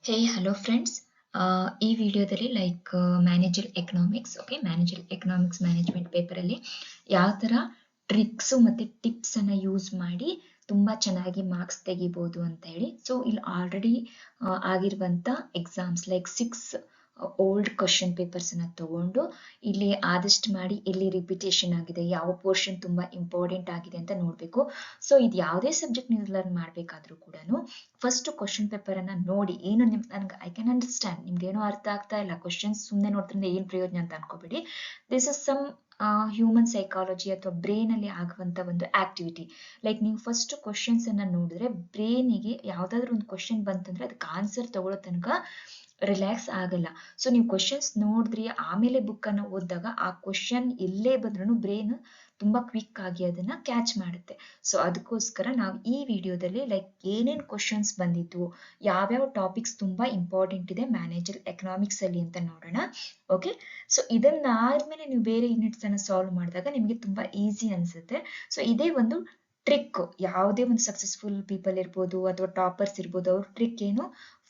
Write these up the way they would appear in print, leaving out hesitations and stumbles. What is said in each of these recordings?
Hey, hello friends. ಈ ವಿಡಿಯೋದಲ್ಲಿ manager economics manager economics management ಪೇಪರಲ್ಲಿ ಯಾವ ಥರ ಟ್ರಿಕ್ಸು ಮತ್ತು ಟಿಪ್ಸನ್ನು ಯೂಸ್ ಮಾಡಿ ತುಂಬ ಚೆನ್ನಾಗಿ ಮಾರ್ಕ್ಸ್ ತೆಗಿಬೋದು ಅಂತ ಹೇಳಿ. ಸೊ ಇಲ್ಲಿ ಆಲ್ರೆಡಿ ಆಗಿರುವಂಥ ಎಕ್ಸಾಮ್ಸ್ ಲೈಕ್ 6 ಓಲ್ಡ್ ಕ್ವಶನ್ ಪೇಪರ್ಸನ್ನು ತಗೊಂಡು ಇಲ್ಲಿ ಆದಷ್ಟು ಮಾಡಿ ಎಲ್ಲಿ ರಿಪಿಟೇಷನ್ ಆಗಿದೆ, ಯಾವ ಪೋರ್ಷನ್ ತುಂಬ ಇಂಪಾರ್ಟೆಂಟ್ ಆಗಿದೆ ಅಂತ ನೋಡಬೇಕು. ಸೊ ಇದು ಯಾವುದೇ ಸಬ್ಜೆಕ್ಟ್ ನೀವು ಲರ್ನ್ ಮಾಡಬೇಕಾದ್ರೂ ಕೂಡ ಫಸ್ಟ್ ಕ್ವಶನ್ ಪೇಪರನ್ನು ನೋಡಿ ಏನು ನನಗೆ ಐ ಕ್ಯಾನ್ ಅಂಡರ್ಸ್ಟ್ಯಾಂಡ್, ನಿಮ್ಗೇನೋ ಅರ್ಥ ಆಗ್ತಾ ಇಲ್ಲ, ಕ್ವಶನ್ಸ್ ಸುಮ್ಮನೆ ನೋಡ್ತಿದ್ರೆ ಏನು ಪ್ರಯೋಜನ ಅಂತ ಅನ್ಕೋಬೇಡಿ. This is some human psychology ಅಥವಾ ಬ್ರೈನ್ ಅಲ್ಲಿ ಆಗುವಂತ ಒಂದು ಆಕ್ಟಿವಿಟಿ. ಲೈಕ್ ನೀವು ಫಸ್ಟ್ ಕ್ವಶನ್ಸ್ ಅನ್ನ ನೋಡಿದ್ರೆ ಬ್ರೈನಿಗೆ ಯಾವ್ದಾದ್ರು ಒಂದು ಕ್ವಶನ್ ಬಂತಂದ್ರೆ ಅದಕ್ಕೆ ಆನ್ಸರ್ ತಗೊಳ್ಳೋ ತನಕ ರಿಲ್ಯಾಕ್ಸ್ ಆಗಲ್ಲ. ಸೊ ನೀವು ಕ್ವಶನ್ಸ್ ನೋಡಿದ್ರಿ ಆಮೇಲೆ ಬುಕ್ ಅನ್ನ ಓದಿದಾಗ ಆ ಕ್ವಶನ್ ಎಲ್ಲೇ ಬಂದ್ರೂ ಬ್ರೈನ್ ತುಂಬಾ ಕ್ವಿಕ್ ಆಗಿ ಅದನ್ನ ಕ್ಯಾಚ್ ಮಾಡುತ್ತೆ. ಸೊ ಅದಕ್ಕೋಸ್ಕರ ನಾವು ಈ ವಿಡಿಯೋದಲ್ಲಿ ಲೈಕ್ ಏನೇನ್ ಕ್ವಶನ್ಸ್ ಬಂದಿತ್ತು, ಯಾವ್ಯಾವ ಟಾಪಿಕ್ಸ್ ತುಂಬಾ ಇಂಪಾರ್ಟೆಂಟ್ ಇದೆ ಮ್ಯಾನೇಜರ್ ಎಕನಾಮಿಕ್ಸ್ ಅಲ್ಲಿ ಅಂತ ನೋಡೋಣ. ಓಕೆ, ಸೊ ಇದನ್ನಾದ್ಮೇಲೆ ನೀವು ಬೇರೆ ಯೂನಿಟ್ಸ್ ಅನ್ನ ಸಾಲ್ವ್ ಮಾಡಿದಾಗ ನಿಮಗೆ ತುಂಬಾ ಈಸಿ ಅನ್ಸುತ್ತೆ. ಸೊ ಇದೇ ಒಂದು ಟ್ರಿಕ್. ಯಾವುದೇ ಒಂದು ಸಕ್ಸಸ್ಫುಲ್ ಪೀಪಲ್ ಇರ್ಬೋದು ಅಥವಾ ಟಾಪರ್ಸ್ ಇರ್ಬೋದು, ಅವ್ರ ಟ್ರಿಕ್ ಏನು,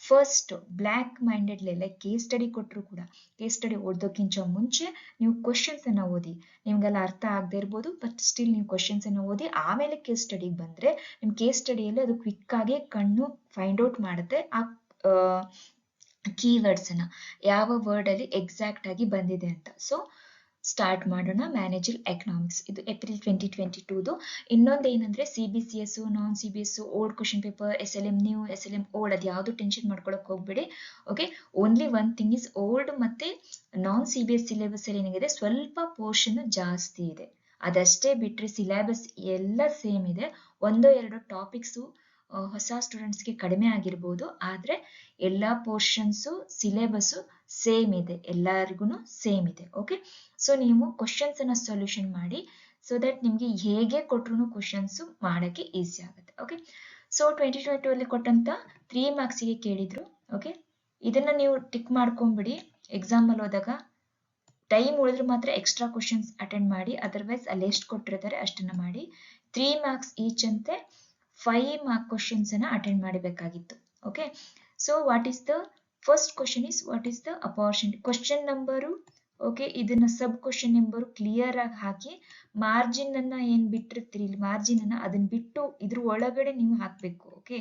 first black mindedly like case study ಕೊಟ್ಟರು ಕೂಡ ಕೇಸ್ ಸ್ಟಡಿ ಓದೋಕ್ಕಿಂತ ಮುಂಚೆ ನೀವು ಕ್ವಶನ್ಸ್ ಅನ್ನ ಓದಿ. ನಿಮ್ಗೆಲ್ಲ ಅರ್ಥ ಆಗದೆ ಇರ್ಬೋದು, ಬಟ್ ಸ್ಟಿಲ್ ನೀವು ಕ್ವಶನ್ಸ್ ಅನ್ನ ಓದಿ ಆಮೇಲೆ ಕೇಸ್ ಸ್ಟಡಿಗೆ ಬಂದ್ರೆ ನಿಮ್ ಕೇಸ್ ಸ್ಟಡಿಯಲ್ಲಿ ಅದು ಕ್ವಿಕ್ ಆಗಿ ಕಣ್ಣು ಫೈಂಡ್ ಔಟ್ ಮಾಡುತ್ತೆ ಆ ಕೀವರ್ಡ್ಸ್ ಅನ್ನ, ಯಾವ ವರ್ಡ್ ಅಲ್ಲಿ ಎಕ್ಸಾಕ್ಟ್ ಆಗಿ ಬಂದಿದೆ ಅಂತ. ಸೊ ಸ್ಟಾರ್ಟ್ ಮಾಡೋಣ. ಮ್ಯಾನೇಜರ್ ಎಕನಾಮಿಕ್ಸ್ ಇದು ಏಪ್ರಿಲ್ 2022. ಇನ್ನೊಂದು ಏನಂದ್ರೆ CBCS, ನಾನ್ CBS, old question paper, SLM new, SLM old, ಅದು ಯಾವ್ದು ಟೆನ್ಷನ್ ಮಾಡ್ಕೊಳಕ್ ಹೋಗ್ಬೇಡಿ. Okay, only one thing is old ಮತ್ತೆ ನಾನ್ CBS ಸಿಲೆಬಸ್ ಅಲ್ಲಿ ಏನಿದೆ ಸ್ವಲ್ಪ ಪೋರ್ಷನ್ ಜಾಸ್ತಿ ಇದೆ, ಅದಷ್ಟೇ ಬಿಟ್ರೆ ಸಿಲೆಬಸ್ ಎಲ್ಲ ಸೇಮ್ ಇದೆ. ಒಂದೋ ಎರಡೋ ಟಾಪಿಕ್ಸು ಹೊಸ ಸ್ಟೂಡೆಂಟ್ಸ್ಗೆ ಕಡಿಮೆ ಆಗಿರ್ಬೋದು, ಆದ್ರೆ ಎಲ್ಲಾ ಪೋರ್ಷನ್ಸು ಸಿಲೆಬಸ್ಸು ಸೇಮ್ ಇದೆ, ಎಲ್ಲರಿಗೂ ಸೇಮ್ ಇದೆ. ಓಕೆ, ಸೊ ನೀವು ಕ್ವಶನ್ಸ್ ಅನ್ನ ಸೊಲ್ಯೂಷನ್ ಮಾಡಿ ಸೊ ದಟ್ ನಿಮ್ಗೆ ಹೇಗೆ ಕೊಟ್ರು ಕ್ವಶನ್ಸ್ ಮಾಡಕ್ಕೆ ಈಸಿ ಆಗುತ್ತೆ. ಓಕೆ, ಸೊ 2022 ಅಲ್ಲಿ ಕೊಟ್ಟಂತ 3 ಮಾರ್ಕ್ಸ್ಗೆ ಕೇಳಿದ್ರು. ಓಕೆ, ಇದನ್ನ ನೀವು ಟಿಕ್ ಮಾಡ್ಕೊಂಡ್ಬಿಡಿ. ಎಕ್ಸಾಮ್ ಅಲ್ಲಿ ಹೋದಾಗ ಟೈಮ್ ಉಳಿದ್ರೆ ಮಾತ್ರ ಎಕ್ಸ್ಟ್ರಾ ಕ್ವಶನ್ಸ್ ಅಟೆಂಡ್ ಮಾಡಿ, ಅದರ್ವೈಸ್ ಅಲ್ಲಿ ಎಷ್ಟು ಕೊಟ್ಟಿರ್ತಾರೆ ಅಷ್ಟನ್ನ ಮಾಡಿ. 3 ಮಾರ್ಕ್ಸ್ ಈಚ್ ಅಂತೆ 5 ಮಾರ್ಕ್ ಕ್ವಶನ್ಸ್ ಅನ್ನ ಅಟೆಂಡ್ ಮಾಡಬೇಕಾಗಿತ್ತು. Okay, so what is the first question is what is the opportunity question number. Okay, ಇದನ್ನ ಸಬ್ ಕ್ವಶನ್ ನಂಬರ್ ಕ್ಲಿಯರ್ ಆಗಿ ಹಾಕಿ ಮಾರ್ಜಿನ್ ಅನ್ನ ಏನ್ ಬಿಟ್ಟಿರ್ತೀರಿ ಇಲ್ಲಿ ಮಾರ್ಜಿನ್ ಅನ್ನ ಅದನ್ನ ಬಿಟ್ಟು ಇದ್ರ ಒಳಗಡೆ ನೀವು ಹಾಕ್ಬೇಕು. ಓಕೆ,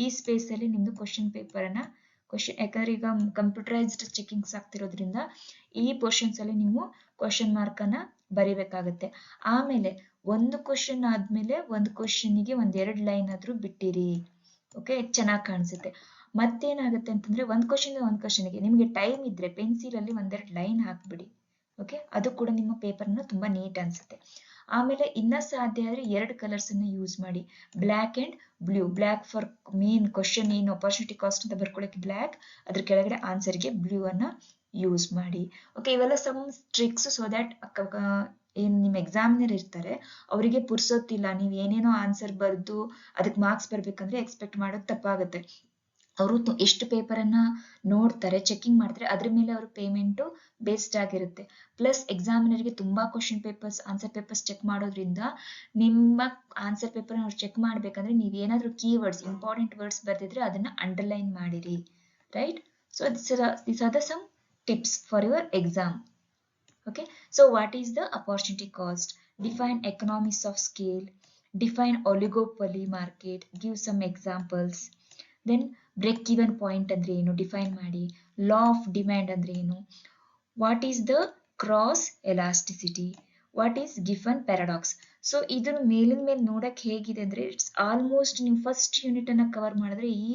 ಈ ಸ್ಪೇಸ್ ಅಲ್ಲಿ ನಿಮ್ದು ಕ್ವಶನ್ ಪೇಪರ್ ಅನ್ನ ಕ್ವಶನ್, ಯಾಕಂದ್ರೆ ಈಗ ಕಂಪ್ಯೂಟರೈಸ್ಡ್ ಚೆಕಿಂಗ್ಸ್ ಆಗ್ತಿರೋದ್ರಿಂದ ಈ ಪೋರ್ಷನ್ಸ್ ಅಲ್ಲಿ ನೀವು ಕ್ವಶನ್ ಮಾರ್ಕ್ ಅನ್ನ ಬರಿಬೇಕಾಗತ್ತೆ. ಆಮೇಲೆ ಒಂದು ಕ್ವಶನ್ ಆದ್ಮೇಲೆ ಒಂದು ಕ್ವಶನ್ಗೆ 1-2 ಲೈನ್ ಆದ್ರೂ ಬಿಟ್ಟಿರಿ. ಓಕೆ, ಚೆನ್ನಾಗಿ ಕಾಣಿಸುತ್ತೆ. ಮತ್ತೇನಾಗುತ್ತೆ ಅಂತಂದ್ರೆ ಒಂದ್ ಕ್ವಶನ್ಗೆ ನಿಮ್ಗೆ ಟೈಮ್ ಇದ್ರೆ ಪೆನ್ಸಿಲ್ ಅಲ್ಲಿ 1-2 ಲೈನ್ ಹಾಕ್ಬಿಡಿ. ಓಕೆ, ಅದು ಕೂಡ ನಿಮ್ಮ ಪೇಪರ್ನ ತುಂಬಾ ನೀಟ್ ಅನ್ಸುತ್ತೆ. ಆಮೇಲೆ ಇನ್ನ ಸಾಧ್ಯ ಆದ್ರೆ 2 ಕಲರ್ಸ್ ಅನ್ನ ಯೂಸ್ ಮಾಡಿ, black and blue. Black for main question ಏನು ಅಪಾರ್ಚುನಿಟಿ ಕಾಸ್ಟ್ ಅಂತ ಬರ್ಕೊಳ್ಳಕ್ಕೆ ಬ್ಲ್ಯಾಕ್, ಅದ್ರ ಕೆಳಗಡೆ ಆನ್ಸರ್ಗೆ ಬ್ಲೂ ಅನ್ನ ಯೂಸ್ ಮಾಡಿ. ಓಕೆ, ಇವೆಲ್ಲ ಸಮ್ ಟ್ರಿಕ್ಸ್ ಸೊ ದಟ್ ಏನ್ ನಿಮ್ ಎಕ್ಸಾಮಿನರ್ ಇರ್ತಾರೆ ಅವರಿಗೆ ಪುರ್ಸೊತ್ತಿಲ್ಲ, ನೀವ್ ಏನೇನೋ ಆನ್ಸರ್ ಬರ್ದು ಅದಕ್ಕೆ ಮಾರ್ಕ್ಸ್ ಬರ್ಬೇಕಂದ್ರೆ ಎಕ್ಸ್ಪೆಕ್ಟ್ ಮಾಡೋದು ತಪ್ಪಾಗುತ್ತೆ. ಅವರು ಎಷ್ಟು ಪೇಪರ್ ಅನ್ನ ನೋಡ್ತಾರೆ, ಚೆಕಿಂಗ್ ಮಾಡ್ತಾರೆ, ಅದ್ರ ಮೇಲೆ ಅವ್ರ ಪೇಮೆಂಟ್ ಬೇಸ್ಡ್ ಆಗಿರುತ್ತೆ. ಪ್ಲಸ್ ಎಕ್ಸಾಮಿನರ್ಗೆ ತುಂಬಾ question papers answer papers check ಮಾಡೋದ್ರಿಂದ ನಿಮ್ಮ ಆನ್ಸರ್ ಪೇಪರ್ ಅವ್ರು ಚೆಕ್ ಮಾಡ್ಬೇಕಂದ್ರೆ ನೀವ್ ಏನಾದ್ರು ಕೀವರ್ಡ್ಸ್ ಇಂಪಾರ್ಟೆಂಟ್ ವರ್ಡ್ಸ್ ಬರ್ದಿದ್ರೆ ಅದನ್ನ ಅಂಡರ್ಲೈನ್ ಮಾಡಿರಿ. Right, so this are the some tips for your exam. Okay, so what is the opportunity cost? Define economies of scale, define oligopoly market, give some examples. Then break even point andre enu define ಮಾಡಿ, law of demand andre enu, what is the cross elasticity, what is given paradox. So ಇದನ್ನ ಮೇಲಿನ ಮೇಲೆ ನೋಡಕ್ ಹೇಗಿದೆ ಅಂದ್ರೆ it's almost ನೀವು first unit ಅನ್ನ cover ಮಾಡಿದ್ರೆ ಈ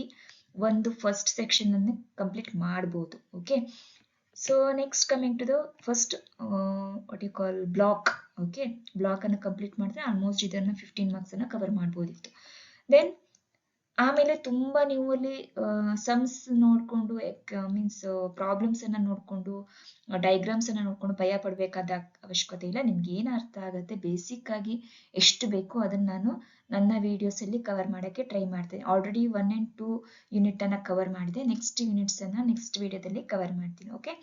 ಒಂದು ಫಸ್ಟ್ ಸೆಕ್ಷನ್ ಅನ್ನು ಕಂಪ್ಲೀಟ್ ಮಾಡಬಹುದು. Okay, so next coming to the first what you call block. Okay, block ಅನ್ನು ಕಂಪ್ಲೀಟ್ ಮಾಡಿದ್ರೆ ಆಲ್ಮೋಸ್ಟ್ ಇದನ್ನ 15 ಮಾರ್ಕ್ಸ್ ಅನ್ನ ಕವರ್ ಮಾಡಬಹುದಿತ್ತು. ದೆನ್ ಆಮೇಲೆ ತುಂಬಾ ನೀವು ಅಲ್ಲಿ ಸಮ್ಸ್ ನೋಡ್ಕೊಂಡು ಮೀನ್ಸ್ ಪ್ರಾಬ್ಲಮ್ಸ್ ಅನ್ನ ನೋಡ್ಕೊಂಡು ಡಯಾಗ್ರಾಮ್ಸ್ ಅನ್ನ ನೋಡ್ಕೊಂಡು ಭಯ ಪಡ್ಬೇಕಾದ ಅವಶ್ಯಕತೆ ಇಲ್ಲ. ನಿಮ್ಗೆ ಏನ್ ಅರ್ಥ ಆಗುತ್ತೆ ಬೇಸಿಕ್ ಆಗಿ ಎಷ್ಟು ಬೇಕೋ ಅದನ್ನ ನಾನು ನನ್ನ ವಿಡಿಯೋಸ್ ಅಲ್ಲಿ ಕವರ್ ಮಾಡಕ್ಕೆ ಟ್ರೈ ಮಾಡ್ತೇನೆ. ಆಲ್ರೆಡಿ 1 and 2 ಯೂನಿಟ್ ಅನ್ನ ಕವರ್ ಮಾಡಿದೆ, ನೆಕ್ಸ್ಟ್ ಯೂನಿಟ್ಸ್ ಅನ್ನ ನೆಕ್ಸ್ಟ್ ವಿಡಿಯೋದಲ್ಲಿ ಕವರ್ ಮಾಡ್ತೀನಿ. Okay,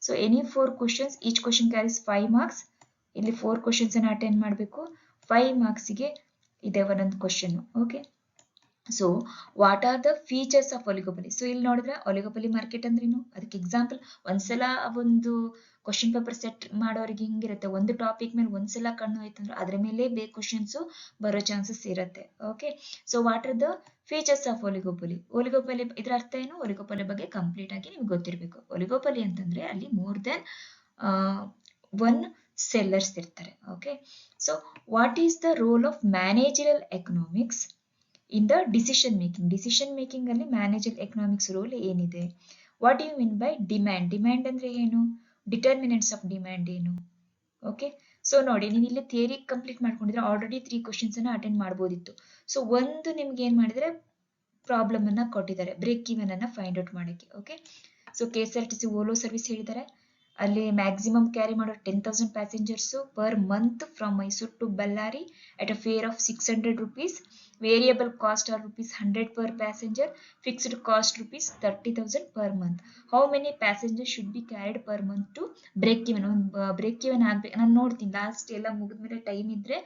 so any 4 questions, each question carries 5 marks. ಇಲ್ಲಿ 4 ಕ್ವಶನ್ಸ್ ಅನ್ನ ಅಟೆಂಡ್ ಮಾಡಬೇಕು, 5 ಮಾರ್ಕ್ಸ್ಗೆ ಇದೆ ಒಂದೊಂದು question. Okay, so what are the features of oligopoly? So ಇಲ್ಲಿ ನೋಡಿದ್ರೆ ಒಲಿಗೋಪಲಿ ಮಾರ್ಕೆಟ್ ಅಂದ್ರೇನು, ಅದಕ್ಕೆ ಎಕ್ಸಾಂಪಲ್ ಒಂದ್ಸಲ ಒಂದು ಕ್ವಶನ್ ಪೇಪರ್ ಸೆಟ್ ಮಾಡೋರಿಗೆ ಹಿಂಗಿರುತ್ತೆ, ಒಂದು ಟಾಪಿಕ್ ಮೇಲೆ ಒಂದ್ಸಲ ಕಣ್ಣು ಹೋಯ್ತಂದ್ರೆ ಅದ್ರ ಮೇಲೆ ಕ್ವಶನ್ಸ್ ಬರೋ ಚಾನ್ಸಸ್ ಇರುತ್ತೆ. Okay, so what are the features of oligopoly? Oligopoly ಇದ್ರ ಅರ್ಥ ಏನು? ಒಲಿಗೋಪಲಿ ಬಗ್ಗೆ ಕಂಪ್ಲೀಟ್ ಆಗಿ ನಿಮ್ಗೆ ಗೊತ್ತಿರಬೇಕು. ಒಲಿಗೋಪಲಿ ಅಂತಂದ್ರೆ ಅಲ್ಲಿ ಮೋರ್ ದೆನ್ ಒನ್ ಸೆಲ್ಲರ್ಸ್ ಇರ್ತಾರೆ. Okay, so what is the role of managerial economics in the decision making? Decision making ಅಲ್ಲಿ ಮ್ಯಾನೇಜರ್ ಎಕನಾಮಿಕ್ಸ್ ರೋಲ್ ಏನಿದೆ? What you mean by demand? Demand ಅಂದ್ರೆ ಏನು? ಡಿಟರ್ಮಿನೆಂಟ್ಸ್ ಆಫ್ ಡಿಮ್ಯಾಂಡ್ ಏನು? Okay, so ನೋಡಿ, ನೀವು ಇಲ್ಲಿ theory complete ಮಾಡ್ಕೊಂಡಿದ್ರೆ already 3 questions ಅನ್ನ ಅಟೆಂಡ್ ಮಾಡ್ಬೋದಿತ್ತು. ಸೊ ಒಂದು ನಿಮ್ಗೆ ಏನ್ ಮಾಡಿದ್ರೆ ಪ್ರಾಬ್ಲಮ್ ಅನ್ನ ಕೊಟ್ಟಿದ್ದಾರೆ, ಬ್ರೇಕ್ ಈವನ್ ಅನ್ನ ಫೈಂಡ್ ಔಟ್ ಮಾಡಕ್ಕೆ. ಓಕೆ, ಸೊ KSRTC ಓಲೋ ಸರ್ವಿಸ್ ಹೇಳಿದ್ದಾರೆ, ಅಲ್ಲಿ ಮ್ಯಾಕ್ಸಿಮಮ್ ಕ್ಯಾರಿ ಮಾಡೋ 10,000 passengers per month from Mysuru to Ballari at a fare of 600 rupees. Variable cost are rupees 100 per passenger. Fixed cost rupees 30,000 per month. How many passengers should be carried per month to break even? Break even ಆಗ್ಬೇಕು, ನಾನು ನೋಡ್ತೀನಿ last ಎಲ್ಲ ಮುಗಿದ್ಮೇಲೆ time ಇದ್ರೆ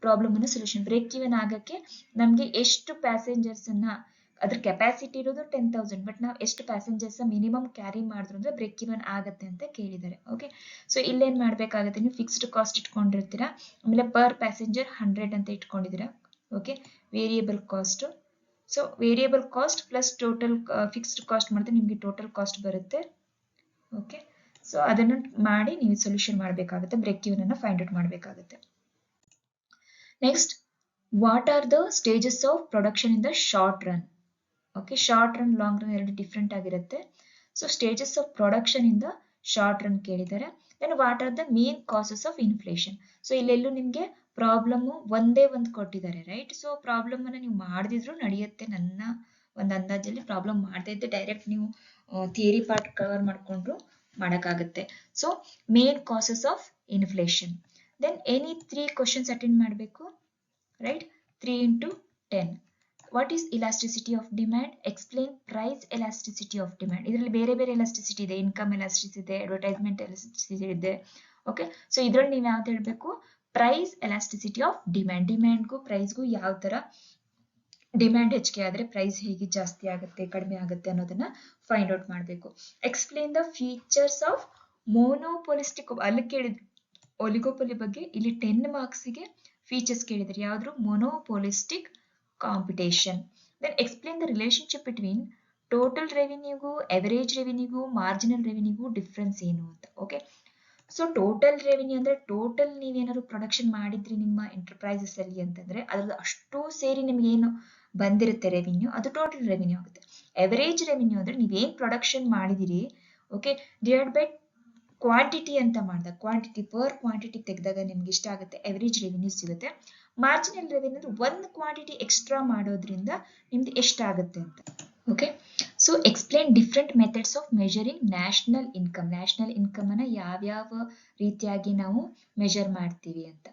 problem ಅನ್ನ solution. Break even ಆಗಕ್ಕೆ ನಮ್ಗೆ ಎಷ್ಟು ಪ್ಯಾಸೆಂಜರ್ಸ್ ಅನ್ನ, ಅದ್ರ ಕೆಪಾಸಿಟಿ ಇರೋದು 10,000, ಬಟ್ ನಾವು ಎಷ್ಟು ಪ್ಯಾಸೆಂಜರ್ಸ್ ಮಿನಿಮಮ್ ಕ್ಯಾರಿ ಮಾಡಿದ್ರು ಅಂದ್ರೆ ಬ್ರೇಕ್ ಈವನ್ ಆಗತ್ತೆ ಅಂತ ಕೇಳಿದ್ದಾರೆ. ಓಕೆ, ಸೊ ಇಲ್ಲೇನ್ ಮಾಡ್ಬೇಕಾಗತ್ತೆ, ನೀವು ಫಿಕ್ಸ್ಡ್ ಕಾಸ್ಟ್ ಇಟ್ಕೊಂಡಿರ್ತೀರಾ, ಆಮೇಲೆ ಪರ್ ಪ್ಯಾಸೆಂಜರ್ 100 ಅಂತ ಇಟ್ಕೊಂಡಿದ್ದೀರಾ. Okay, variable cost, so variable cost plus total fixed cost ಮಾಡಿದ್ರೆ ನಿಮ್ಗೆ ಟೋಟಲ್ ಕಾಸ್ಟ್ ಬರುತ್ತೆ. ಓಕೆ, ಸೊ ಅದನ್ನ ಮಾಡಿ ನೀವು ಸೊಲ್ಯೂಷನ್ ಮಾಡಬೇಕಾಗುತ್ತೆ, ಬ್ರೇಕ್ ಈವನ್ ಅನ್ನ ಫೈಂಡ್ ಔಟ್ ಮಾಡಬೇಕಾಗುತ್ತೆ. Next, what are the stages of production in the short run? Okay, short run long run ಎರಡು ಡಿಫ್ರೆಂಟ್ ಆಗಿರುತ್ತೆ. So stages of production in the short run ಕೇಳಿದ್ದಾರೆ. Then what are the main causes of inflation? So ಇಲ್ಲೆಲ್ಲೂ ನಿಮ್ಗೆ problem ಒಂದೇ ಒಂದು ಕೊಟ್ಟಿದ್ದಾರೆ, right? So problem ಅನ್ನ ನೀವು ಮಾಡದಿದ್ರು ನಡೆಯುತ್ತೆ, ನನ್ನ ಒಂದು ಅಂದಾಜಲ್ಲಿ ಪ್ರಾಬ್ಲಮ್ ಮಾಡದೇ ಇದ್ದೆ ಡೈರೆಕ್ಟ್ ನೀವು ಥಿಯರಿ ಪಾರ್ಟ್ ಕವರ್ ಮಾಡ್ಕೊಂಡ್ರು ಮಾಡೋಕ್ಕಾಗುತ್ತೆ. So main causes of inflation. Then any 3 questions attend ಮಾಡಬೇಕು, right? 3 into 10. What is elasticity of demand? Explain price elasticity of demand. ಇದರಲ್ಲಿ ಬೇರೆ ಬೇರೆ elasticity ಇದೆ, ಇನ್ಕಮ್ elasticity ಇದೆ, ಅಡ್ವರ್ಟೈಸ್ಮೆಂಟ್ elasticity ಇದೆ. ಓಕೆ, ಸೊ ಇದ್ರಲ್ಲಿ ನೀವು ಯಾವ್ದು ಹೇಳ್ಬೇಕು? Price elasticity of demand. ಡಿಮ್ಯಾಂಡ್ಗೂ ಪ್ರೈಸ್ಗೂ ಯಾವ ತರ ಡಿಮ್ಯಾಂಡ್ ಹೆಚ್ಚಿಗೆ ಆದ್ರೆ ಪ್ರೈಸ್ ಹೇಗೆ ಜಾಸ್ತಿ ಆಗುತ್ತೆ ಕಡಿಮೆ ಆಗುತ್ತೆ ಅನ್ನೋದನ್ನ ಫೈಂಡ್ ಔಟ್ ಮಾಡಬೇಕು. Explain the features of monopolistic. ಅಲ್ಲಿ ಕೇಳಿದ್ರು ಒಲಿಗೋಪೊಲಿ ಬಗ್ಗೆ, ಇಲ್ಲಿ 10 ಮಾರ್ಕ್ಸ್ಗೆ ಫೀಚರ್ಸ್ ಕೇಳಿದ್ರು, ಯಾವ್ದು? Monopolistic competition. Then explain the relationship between total ರೆವಿನ್ಯೂಗೂ ಎವರೇಜ್ ರೆವಿನ್ಯೂಗೂ ಮಾರ್ಜಿನಲ್ ರೆವಿನ್ಯೂಗೂ ಡಿಫ್ರೆನ್ಸ್ ಏನು ಅಂತ. ಓಕೆ, ಸೊ ಟೋಟಲ್ ರೆವಿನ್ಯೂ ಅಂದ್ರೆ ಟೋಟಲ್ ನೀವೇನಾದ್ರು ಪ್ರೊಡಕ್ಷನ್ ಮಾಡಿದ್ರಿ ನಿಮ್ಮ ಎಂಟರ್ಪ್ರೈಸಸ್ ಅಲ್ಲಿ ಅಂತಂದ್ರೆ ಅದ್ರದ್ದು ಅಷ್ಟು ಸೇರಿ ನಿಮ್ಗೆ ಏನು ಬಂದಿರುತ್ತೆ ರೆವಿನ್ಯೂ, ಅದು ಟೋಟಲ್ ರೆವಿನ್ಯೂ ಆಗುತ್ತೆ. ಎವರೇಜ್ ರೆವಿನ್ಯೂ ಅಂದ್ರೆ ನೀವೇನ್ ಪ್ರೊಡಕ್ಷನ್ ಮಾಡಿದಿರಿ, ಓಕೆ, ಡಿವೈಡ್ ಬೈ ಕ್ವಾಂಟಿಟಿ ಅಂತ ಮಾಡಿದಾಗ, ಕ್ವಾಂಟಿಟಿ ಪರ್ ಕ್ವಾಂಟಿಟಿ ತೆಗೆದಾಗ ನಿಮ್ಗೆ ಇಷ್ಟ ಆಗುತ್ತೆ, ಎವರೇಜ್ ರೆವಿನ್ಯೂ ಸಿಗುತ್ತೆ. ಮಾರ್ಜಿನಲ್ ರೆವಿನ್ಯೂ ಅಂದ್ರೆ ಒಂದು ಕ್ವಾಂಟಿಟಿ ಎಕ್ಸ್ಟ್ರಾ ಮಾಡೋದ್ರಿಂದ ನಿಮ್ದು ಎಷ್ಟಾಗುತ್ತೆ ಅಂತ. Okay, so explain different methods of measuring national income. National income ಅನ್ನ ಯಾವ್ಯಾವ ರೀತಿಯಾಗಿ ನಾವು ಮೆಜರ್ ಮಾಡ್ತೀವಿ ಅಂತ,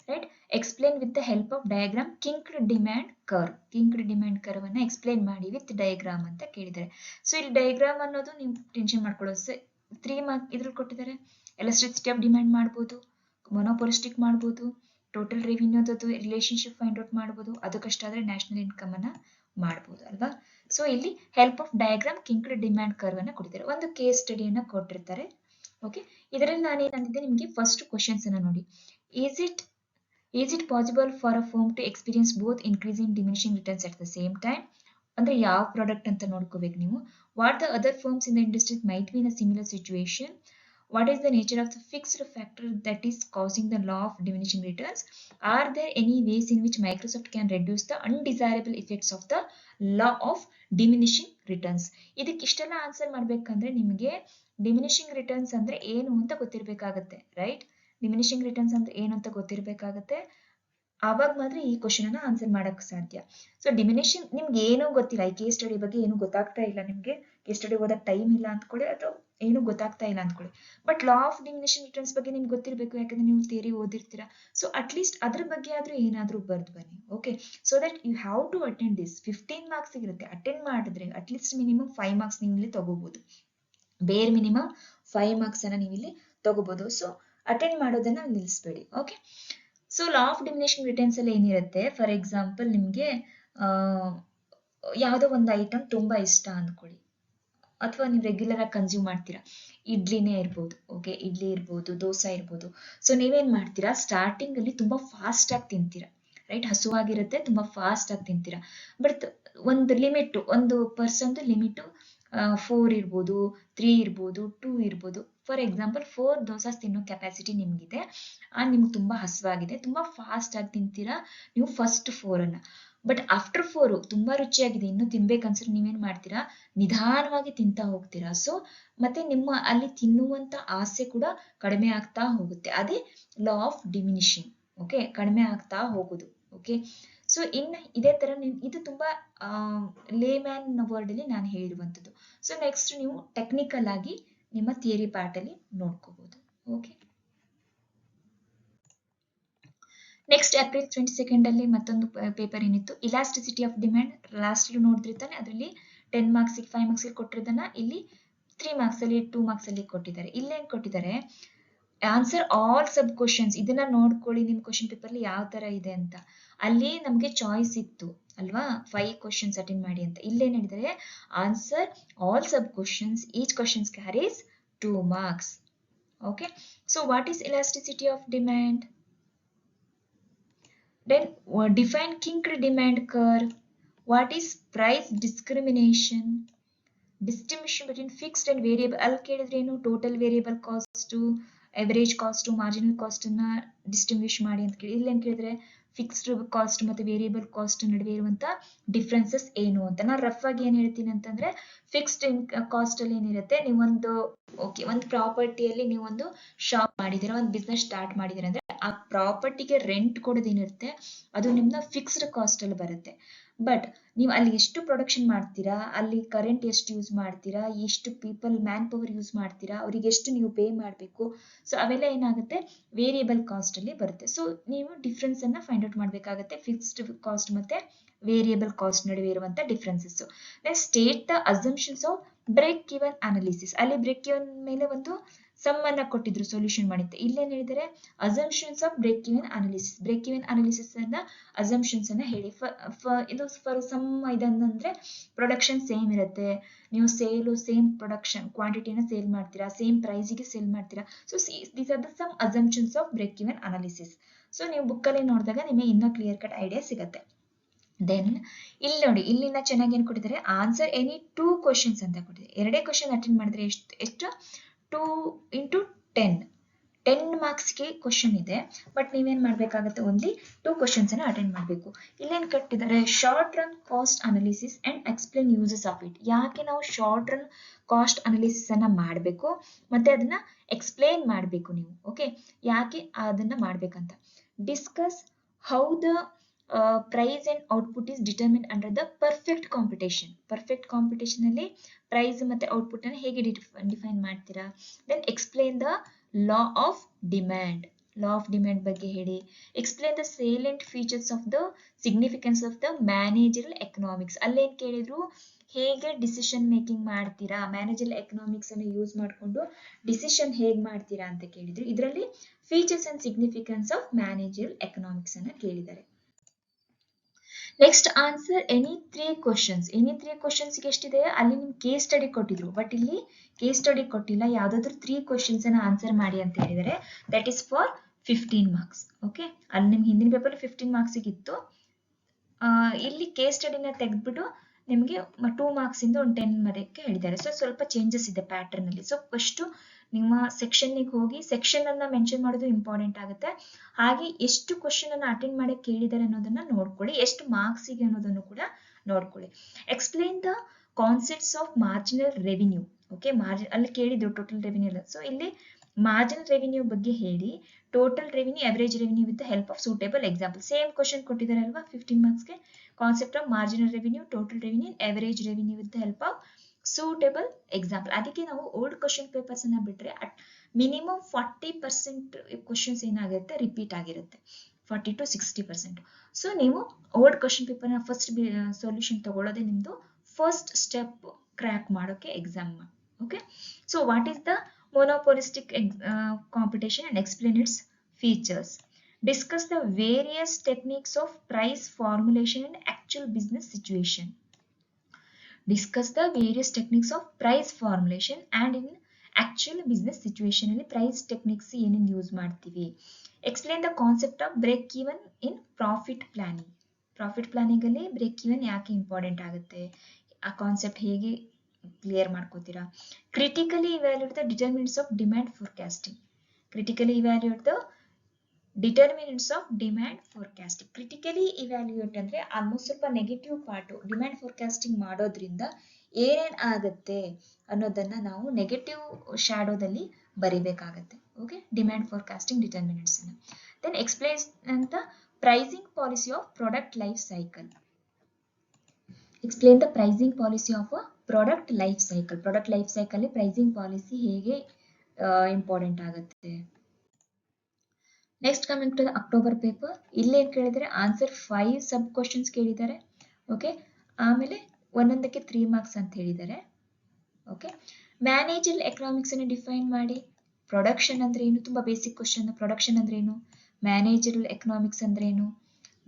right? Explain with the help of diagram kinked demand curve. Kinked demand curve ಅನ್ನ ಎಕ್ಸ್ಪ್ಲೇನ್ ಮಾಡಿ ವಿತ್ ಡಯಾಗ್ರಾಮ್ ಅಂತ ಕೇಳಿದ್ದಾರೆ. ಸೊ ಇಲ್ಲಿ ಡಯಾಗ್ರಾಮ್ ಅನ್ನೋದು ನೀವು ಟೆನ್ಷನ್ ಮಾಡ್ಕೊಳ್ಳೋದು. 3 ಮಾರ್ಕ್ ಇದ್ರಲ್ಲಿ ಕೊಟ್ಟಿದ್ದಾರೆ. ಎಲಾಸ್ಟಿಸಿಟಿ ಆಫ್ ಡಿಮ್ಯಾಂಡ್ ಮಾಡ್ಬೋದು, ಮೊನೋಪೊಲಿಸ್ಟಿಕ್ ಮಾಡ್ಬೋದು, ಟೋಟಲ್ ರೆವಿನ್ಯೂದು ರಿಲೇಶನ್ಶಿಪ್ ಫೈಂಡ್ ಔಟ್ ಮಾಡ್ಬೋದು, ಅದಕ್ಕಷ್ಟ ಆದ್ರೆ ನ್ಯಾಷನಲ್ ಇನ್ಕಮ್ ಅನ್ನ ಮಾಡ್ಬೋದು ಅಲ್ವಾ? ಸೊ ಇಲ್ಲಿ help of diagram kinked demand curve ಅನ್ನ ಕೊಟ್ಟಿದ್ದಾರೆ, ಒಂದು ಕೇಸ್ ಸ್ಟಡಿಯನ್ನ ಕೊಟ್ಟಿರ್ತಾರೆ. ಓಕೆ, ಇದರಲ್ಲಿ ನಾನೇನಂದಿದ್ದೆ ನಿಮಗೆ ಫಸ್ಟ್ ಕ್ವಶನ್ಸ್ ಅನ್ನ ನೋಡಿ. Is it possible for a firm to experience both increasing diminishing returns at the same time? ಅಂದ್ರೆ ಯಾವ ಪ್ರಾಡಕ್ಟ್ ಅಂತ ನೋಡ್ಕೋಬೇಕು ನೀವು. What the other firms in the industry might be in a similar situation? What is the nature of the fixed factor that is causing the law of diminishing returns? Are there any ways in which Microsoft can reduce the undesirable effects of the law of diminishing returns? ಇದಕ್ಕೆ ಇಷ್ಟೆಲ್ಲ answer ಮಾಡ್ಬೇಕಂದ್ರೆ ನಿಮಗೆ diminishing returns ಅಂದ್ರೆ ಏನು ಅಂತ ಗೊತ್ತಿರಬೇಕಾಗತ್ತೆ, right? Diminishing returns ಅಂದ್ರೆ ಏನು ಅಂತ ಗೊತ್ತಿರಬೇಕಾಗತ್ತೆ, ಆವಾಗ ಮಾತ್ರ ಈ ಕ್ವಶನ್ ಅನ್ನ ಆನ್ಸರ್ ಮಾಡಕ್ ಸಾಧ್ಯ. ಸೊ ಡಿಮಿನಿಷಿಂಗ್ ನಿಮ್ಗೆ ಏನೂ ಗೊತ್ತಿಲ್ಲ, ಈ ಕೇಸ್ ಸ್ಟಡಿ ಬಗ್ಗೆ ಏನು ಗೊತ್ತಾಗ್ತಾ ಇಲ್ಲ, ನಿಮ್ಗೆ ಕೇಸ್ ಸ್ಟಡಿ ಓದಕ್ ಟೈಮ್ ಇಲ್ಲ ಅಂದ್ಕೊಳ್ಳಿ, ಅಥವಾ ಏನು ಗೊತ್ತಾಗ್ತಾ ಇಲ್ಲ ಅಂದ್ಕೊಳ್ಳಿ. But law of diminishing returns ಬಗ್ಗೆ ನಿಮ್ಗೆ ಗೊತ್ತಿರಬೇಕು, ಯಾಕಂದ್ರೆ ನೀವು ಥಿಯರಿ ಓದಿರ್ತೀರಾ. ಸೊ ಅಟ್ಲೀಸ್ಟ್ ಅದ್ರ ಬಗ್ಗೆ ಆದ್ರೂ ಏನಾದ್ರೂ ಬರ್ದು ಬನ್ನಿ. Okay, so that you have to attend this. 15 marks ಇರುತ್ತೆ, ಅಟೆಂಡ್ ಮಾಡಿದ್ರೆ ಅಟ್ಲೀಸ್ಟ್ ಮಿನಿಮಮ್ 5 ಮಾರ್ಕ್ಸ್ ನೀವು ಇಲ್ಲಿ ತಗೋಬಹುದು. ಬೇರೆ ಮಿನಿಮಮ್ 5 ಮಾರ್ಕ್ಸ್ ಅನ್ನ ನೀವು ಇಲ್ಲಿ ತಗೋಬಹುದು. ಸೊ ಅಟೆಂಡ್ ಮಾಡೋದನ್ನ ನಿಲ್ಲಿಸಬೇಡಿ. Okay, so law of diminishing returns ಅಲ್ಲಿ ಏನಿರುತ್ತೆ, ಫಾರ್ ಎಕ್ಸಾಂಪಲ್ ನಿಮ್ಗೆ ಯಾವುದೋ ಒಂದು ಐಟಮ್ ತುಂಬಾ ಇಷ್ಟ ಅಂದ್ಕೊಳ್ಳಿ, ಅಥವಾ ನೀವು ರೆಗ್ಯುಲರ್ ಆಗಿ ಕನ್ಸ್ಯೂಮ್ ಮಾಡ್ತೀರಾ, ಇಡ್ಲಿನೇ ಇರ್ಬೋದು, ಓಕೆ, ಇಡ್ಲಿ ಇರ್ಬೋದು, ದೋಸೆ ಇರ್ಬೋದು. ಸೊ ನೀವೇನ್ ಮಾಡ್ತೀರಾ, ಸ್ಟಾರ್ಟಿಂಗ್ ಅಲ್ಲಿ ತುಂಬಾ ಫಾಸ್ಟ್ ಆಗಿ ತಿಂತೀರಾ, ರೈಟ್, ಹಸುವಾಗಿರುತ್ತೆ, ತುಂಬಾ ಫಾಸ್ಟ್ ಆಗಿ ತಿಂತೀರಾ. ಬಟ್ ಒಂದು ಲಿಮಿಟ್, ಒಂದು ಪರ್ಸನ್ದು ಲಿಮಿಟ್ 4 ಇರ್ಬೋದು, 3 ಇರ್ಬೋದು, 2 ಇರ್ಬೋದು. ಫಾರ್ ಎಕ್ಸಾಂಪಲ್ 4 ದೋಸಾಸ್ ತಿನ್ನೋ ಕೆಪಾಸಿಟಿ ನಿಮ್ಗಿದೆ, ನಿಮ್ಗೆ ತುಂಬಾ ಹಸುವಾಗಿದೆ, ತುಂಬಾ ಫಾಸ್ಟ್ ಆಗಿ ತಿಂತೀರಾ ನೀವು ಫಸ್ಟ್ 4 ಅನ್ನ. ಬಟ್ ಆಫ್ಟರ್ 4 ತುಂಬಾ ರುಚಿಯಾಗಿದೆ, ಇನ್ನು ತಿನ್ಬೇಕನ್ಸಿದ್ರೆ ನೀವೇನ್ ಮಾಡ್ತೀರಾ, ನಿಧಾನವಾಗಿ ತಿಂತಾ ಹೋಗ್ತೀರಾ. ಸೊ ಮತ್ತೆ ನಿಮ್ಮ ಅಲ್ಲಿ ತಿನ್ನುವಂತ ಆಸೆ ಕೂಡ ಕಡಿಮೆ ಆಗ್ತಾ ಹೋಗುತ್ತೆ. ಅದೇ ಲಾ ಆಫ್ ಡಿಮಿನಿಷಿಂಗ್, ಓಕೆ, ಕಡಿಮೆ ಆಗ್ತಾ ಹೋಗುದು. ಓಕೆ, ಸೊ ಇದೇ ತರ ಇದು ತುಂಬಾ ಲೇಮ್ಯಾನ್ ವರ್ಡ್ ಅಲ್ಲಿ ನಾನು ಹೇಳಿರುವಂತದ್ದು. ಸೊ ನೆಕ್ಸ್ಟ್ ನೀವು ಟೆಕ್ನಿಕಲ್ ಆಗಿ ನಿಮ್ಮ ಥಿಯರಿ ಪಾರ್ಟ್ ಅಲ್ಲಿ ನೋಡ್ಕೋಬಹುದು. ಓಕೆ, ನೆಕ್ಸ್ಟ್ ಏಪ್ರಿಲ್ 22 ಅಲ್ಲಿ ಮತ್ತೊಂದು ಪೇಪರ್ ಏನಿತ್ತು, ಇಲಾಸ್ಟಿಸಿಟಿ ಆಫ್ ಡಿಮ್ಯಾಂಡ್. ಲಾಸ್ಟ್ ನೋಡಿರ್ತಾನೆ, ಅದರಲ್ಲಿ 10 ಮಾರ್ಕ್ಸ್ 5 ಮಾರ್ಕ್ಸ್ ಕೊಟ್ಟಿರೋದನ್ನ ಇಲ್ಲಿ 3 ಮಾರ್ಕ್ಸ್ ಅಲ್ಲಿ 2 ಮಾರ್ಕ್ಸ್ ಅಲ್ಲಿ ಕೊಟ್ಟಿದ್ದಾರೆ. ಇಲ್ಲೇನ್ ಕೊಟ್ಟಿದ್ದಾರೆ, ಆನ್ಸರ್ ಆಲ್ ಸಬ್ ಕ್ವಶನ್ಸ್. ಇದನ್ನ ನೋಡ್ಕೊಳ್ಳಿ ನಿಮ್ ಕ್ವಶನ್ ಪೇಪರ್ ಅಲ್ಲಿ ಯಾವ ತರ ಇದೆ ಅಂತ. ಅಲ್ಲಿ ನಮ್ಗೆ ಚಾಯ್ಸ್ ಇತ್ತು ಅಲ್ವಾ, 5 ಕ್ವಶನ್ಸ್ ಅಟೆಂಡ್ ಮಾಡಿ ಅಂತ. ಇಲ್ಲೇನ್ ಹೇಳಿದರೆ, answer all sub questions, each questions carries 2 marks. Okay, so what is elasticity of demand? Then define kinked demand curve. What is price discrimination? Distinction between fixed and variable. ಅಲ್ಲಿ ಕೇಳಿದ್ರೆ ಏನು, total variable cost, average cost, marginal cost ಅನ್ನ distinguish ಮಾಡಿ ಅಂತ ಕೇಳಿ. ಇಲ್ಲೇನ್ ಕೇಳಿದ್ರೆ fixed cost ಮತ್ತೆ ವೇರಿಯಬಲ್ ಕಾಸ್ಟ್ ನಡುವೆ ಇರುವಂತ ಡಿಫ್ರೆನ್ಸಸ್ ಏನು ಅಂತ. ನಾನು ರಫ್ ಆಗಿ ಏನ್ ಹೇಳ್ತೀನಿ ಅಂತಂದ್ರೆ, ಫಿಕ್ಸ್ಡ್ ಕಾಸ್ಟ್ ಅಲ್ಲಿ ಏನಿರುತ್ತೆ, ನೀವೊಂದು ಓಕೆ ಒಂದು ಪ್ರಾಪರ್ಟಿಯಲ್ಲಿ ನೀವೊಂದು ಶಾಪ್ ಮಾಡಿದಿರ, ಒಂದು ಬಿಸ್ನೆಸ್ ಸ್ಟಾರ್ಟ್ ಮಾಡಿದಿರ ಅಂದ್ರೆ ಆ ಪ್ರಾಪರ್ಟಿಗೆ ರೆಂಟ್ ಕೊಡೋದೇನಿರುತ್ತೆ ಅದು ನಿಮ್ನ ಫಿಕ್ಸ್ಡ್ ಕಾಸ್ಟ್ ಅಲ್ಲಿ ಬರುತ್ತೆ. ಬಟ್ ನೀವು ಅಲ್ಲಿ ಎಷ್ಟು ಪ್ರೊಡಕ್ಷನ್ ಮಾಡ್ತೀರಾ, ಅಲ್ಲಿ ಕರೆಂಟ್ ಎಷ್ಟು ಯೂಸ್ ಮಾಡ್ತೀರಾ, ಎಷ್ಟು ಪೀಪಲ್ ಮ್ಯಾನ್ ಪವರ್ ಯೂಸ್ ಮಾಡ್ತೀರಾ, ಅವರಿಗೆ ಎಷ್ಟು ನೀವು ಪೇ ಮಾಡಬೇಕು, ಸೊ ಅವೆಲ್ಲ ಏನಾಗುತ್ತೆ ವೇರಿಯಬಲ್ ಕಾಸ್ಟ್ ಅಲ್ಲಿ ಬರುತ್ತೆ. ಸೊ ನೀವು ಡಿಫ್ರೆನ್ಸ್ ಅನ್ನ ಫೈಂಡ್ ಔಟ್ ಮಾಡ್ಬೇಕಾಗತ್ತೆ, ಫಿಕ್ಸ್ಡ್ ಕಾಸ್ಟ್ ಮತ್ತೆ ವೇರಿಯಬಲ್ ಕಾಸ್ಟ್ ನಡುವೆ ಇರುವಂತ differences. State the assumptions of break even analysis. ಅಲ್ಲಿ ಬ್ರೇಕ್ ಇವನ್ ಮೇಲೆ ಒಂದು ಸಮ್ ಅನ್ನ ಕೊಟ್ಟಿದ್ರು, ಸೊಲ್ಯೂಷನ್ ಮಾಡಿತ್ತೆ. ಇಲ್ಲೇನ್ ಹೇಳಿದರೆ assumptions of break even analysis. Break even analysis ಅನ್ನ ಅಸಂಪ್ಷನ್ಸ್ ಅನ್ನ ಹೇಳಿ. ಇದು ಫಾರ್ ಸಮ್ ಇದಂದ್ರೆ ಪ್ರೊಡಕ್ಷನ್ ಸೇಮ್ ಇರುತ್ತೆ, ನೀವು ಸೇಮ್ ಪ್ರೊಡಕ್ಷನ್ ಕ್ವಾಂಟಿಟಿನ ಸೇಲ್ ಮಾಡ್ತೀರಾ, ಸೇಮ್ ಪ್ರೈಸಿಗೆ ಸೇಲ್ ಮಾಡ್ತೀರಾ. So these are the some assumptions of break even analysis. So ನೀವು ಬುಕ್ಕಲ್ಲಿ ನೋಡಿದಾಗ ನಿಮಗೆ ಇನ್ನೂ ಕ್ಲಿಯರ್ ಕಟ್ ಐಡಿಯಾ ಸಿಗುತ್ತೆ. ದೆನ್ ಇಲ್ಲಿ ನೋಡಿ, ಇಲ್ಲಿನ ಚೆನ್ನಾಗಿ ಏನ್ ಕೊಟ್ಟಿದ್ದಾರೆ, ಆನ್ಸರ್ ಎನಿ 2 ಕ್ವಶನ್ಸ್ ಅಂತ ಕೊಟ್ಟಿದ್ದಾರೆ. 2 ಕ್ವಶನ್ ಅಟೆಂಡ್ ಮಾಡಿದ್ರೆ ಎಷ್ಟು 2 ಇಂಟು 10 ಮಾರ್ಕ್ಸ್ಗೆ ಕ್ವಶನ್ ಇದೆ. ಬಟ್ ನೀವೇನ್ ಮಾಡ್ಬೇಕಾಗತ್ತೆ, ಓನ್ಲಿ 2 ಕ್ವಶನ್ಸ್ ಅನ್ನ ಅಟೆಂಡ್ ಮಾಡಬೇಕು. ಇಲ್ಲೇನ್ ಕಟ್ಟಿದ್ದಾರೆ, short run cost analysis and explain uses of it. ಯಾಕೆ ನಾವು ಶಾರ್ಟ್ ರನ್ ಕಾಸ್ಟ್ ಅನಾಲಿಸಿಸ್ ಅನ್ನ ಮಾಡಬೇಕು ಮತ್ತೆ ಅದನ್ನ ಎಕ್ಸ್ಪ್ಲೇನ್ ಮಾಡಬೇಕು ನೀವು. ಓಕೆ, ಯಾಕೆ ಅದನ್ನ ಮಾಡ್ಬೇಕಂತ. Discuss how the price and output is determine under the perfect competition. Perfect competition ಅಲ್ಲಿ ಪ್ರೈಸ್ ಮತ್ತೆ ಔಟ್ಪುಟ್ ಅನ್ನು ಹೇಗೆ ಡಿಫೈನ್ ಮಾಡ್ತೀರಾ. Then explain the law of demand. Law of demand ಬಗ್ಗೆ ಹೇಳಿ. Explain the salient features of the significance of the managerial economics. ಅಲ್ಲೇನ್ ಕೇಳಿದ್ರು, ಹೇಗೆ ಡಿಸಿಷನ್ ಮೇಕಿಂಗ್ ಮಾಡ್ತೀರಾ, ಮ್ಯಾನೇಜರಲ್ ಎಕನಾಮಿಕ್ಸ್ ಅನ್ನು ಯೂಸ್ ಮಾಡಿಕೊಂಡು ಡಿಸಿಷನ್ ಹೇಗೆ ಮಾಡ್ತೀರಾ ಅಂತ ಕೇಳಿದ್ರು. ಇದರಲ್ಲಿ features and significance of managerial economics ಅನ್ನ ಕೇಳಿದ್ದಾರೆ. Next answer any 3 questions. Any 3 questions ಎಷ್ಟಿದೆ, ಅಲ್ಲಿ ನಿಮ್ಗೆ ಕೇಸ್ ಸ್ಟಡಿ ಕೊಟ್ಟಿದ್ರು, ಬಟ್ ಇಲ್ಲಿ ಕೇಸ್ ಸ್ಟಡಿ ಕೊಟ್ಟಿಲ್ಲ. ಯಾವ್ದಾದ್ರು 3 ಕ್ವಶನ್ಸ್ ಅನ್ನ ಆನ್ಸರ್ ಮಾಡಿ ಅಂತ ಹೇಳಿದರೆ, that is for 15 marks. Okay, ಅಲ್ಲಿ ನಿಮ್ಗೆ ಹಿಂದಿನ ಪೇಪರ್ 15 ಮಾರ್ಕ್ಸ್ ಇತ್ತು, ಇಲ್ಲಿ ಕೇಸ್ ಸ್ಟಡಿನ ತೆಗೆದ್ಬಿಟ್ಟು ನಿಮಗೆ 2 ಮಾರ್ಕ್ಸ್ ಇಂದ ಒಂದು 10 ಮರೆಯಕ್ಕೆ ಹೇಳಿದ್ದಾರೆ. ಸೊ ಸ್ವಲ್ಪ ಚೇಂಜಸ್ ಇದೆ ಪ್ಯಾಟರ್ನ್ ಅಲ್ಲಿ. ಸೊ ಫಸ್ಟ್ ನಿಮ್ಮ ಸೆಕ್ಷನ್ಗೆ ಹೋಗಿ ಸೆಕ್ಷನ್ ಅನ್ನ ಮೆನ್ಷನ್ ಮಾಡೋದು ಇಂಪಾರ್ಟೆಂಟ್ ಆಗುತ್ತೆ. ಹಾಗೆ ಎಷ್ಟು ಕ್ವಶನ್ ಅನ್ನ ಅಟೆಂಡ್ ಮಾಡಕ್ಕೆ ಕೇಳಿದ್ದಾರೆ ಅನ್ನೋದನ್ನ ನೋಡ್ಕೊಳ್ಳಿ, ಎಷ್ಟು ಮಾರ್ಕ್ಸ್ ಗೆ ಅನ್ನೋದನ್ನು ಕೂಡ ನೋಡ್ಕೊಳ್ಳಿ. Explain the concepts of marginal revenue. Okay, ಅಲ್ಲಿ ಕೇಳಿದ್ರು ಟೋಟಲ್ ರೆವಿನ್ಯೂ ಅಲ್ಲ. ಸೊ ಇಲ್ಲಿ ಮಾರ್ಜಿನಲ್ ರೆವಿನ್ಯೂ ಬಗ್ಗೆ ಹೇಳಿ. Total revenue, average revenue with help of suitable example. Same question ಕೊಟ್ಟಿದ್ದಾರೆ ಅಲ್ವಾ 15 ಮಾರ್ಕ್ಸ್ಗೆ. Concept of marginal revenue, total revenue, average revenue with help of suitable example. ಅದಕ್ಕೆ ನಾವು ಓಲ್ಡ್ ಕ್ವಶನ್ ಪೇಪರ್ಸ್ ಅನ್ನ ಬಿಟ್ರೆ ಮಿನಿಮಮ್ 40% ಕ್ವಶನ್ಸ್ ಏನಾಗುತ್ತೆ ರಿಪೀಟ್ ಆಗಿರುತ್ತೆ, 40 to 60%. ಸೊ ನೀವು ಓಲ್ಡ್ ಕ್ವಶನ್ ಪೇಪರ್ ನ ಫಸ್ಟ್ ಸೊಲ್ಯೂಷನ್ ತಗೊಳ್ಳೋದೇ ನಿಮ್ದು ಫಸ್ಟ್ ಸ್ಟೆಪ್ ಕ್ರ್ಯಾಕ್ ಮಾಡೋಕೆ exam. Okay, so what is the monopolistic competition and explain its features. Discuss the various techniques of price formulation in actual business situation. Discuss the various techniques of price formulation and in actual business situation ಅಲ್ಲಿ price techniques ಏನೇನು use ಮಾಡ್ತೀವಿ. Explain the concept of break even in profit planning. Profit planning ಅಲ್ಲಿ break even ಯಾಕೆ important ಆಗುತ್ತೆ, ಆ concept ಹೇಗೆ clear ಮಾಡ್ಕೋತೀರಾ. Critically evaluate the determinants of demand forecasting. Critically evaluate the determinants of demand forecasting. Critically evaluate ಅಂದ್ರೆ almost ಸ್ವಲ್ಪ negative part. Demand forecasting ಮಾಡೋದ್ರಿಂದ ಏನೇನ್ ಆಗುತ್ತೆ ಅನ್ನೋದನ್ನ ನಾವು ನೆಗೆಟಿವ್ ಶಾಡೋದಲ್ಲಿ ಬರಿಬೇಕಾಗತ್ತೆ. Okay, demand forecasting determinants. Then explain ಅಂತ pricing policy of product life cycle. Explain the pricing policy of a product life cycle. Product life cycle pricing policy ಹೇಗೆ important ಆಗುತ್ತೆ. Next coming to the October paper, ಇಲ್ಲೇನು ಕೇಳಿದರೆ answer 5 sub questions ಕೇಳಿದ್ದಾರೆ. Okay, ಆಮೇಲೆ ಒಂದೊಂದಕ್ಕೆ 3 marks ಅಂತ ಹೇಳಿದ್ದಾರೆ. Okay, managerial economics ಅನ್ನು ಡಿಫೈನ್ ಮಾಡಿ. ಪ್ರೊಡಕ್ಷನ್ ಅಂದ್ರೆ ಏನು, ತುಂಬಾ ಬೇಸಿಕ್ ಕ್ವಶನ್. ಪ್ರೊಡಕ್ಷನ್ ಅಂದ್ರೆ ಏನು, ಮ್ಯಾನೇಜರಲ್ ಎಕನಾಮಿಕ್ಸ್ ಅಂದ್ರೆ ಏನು,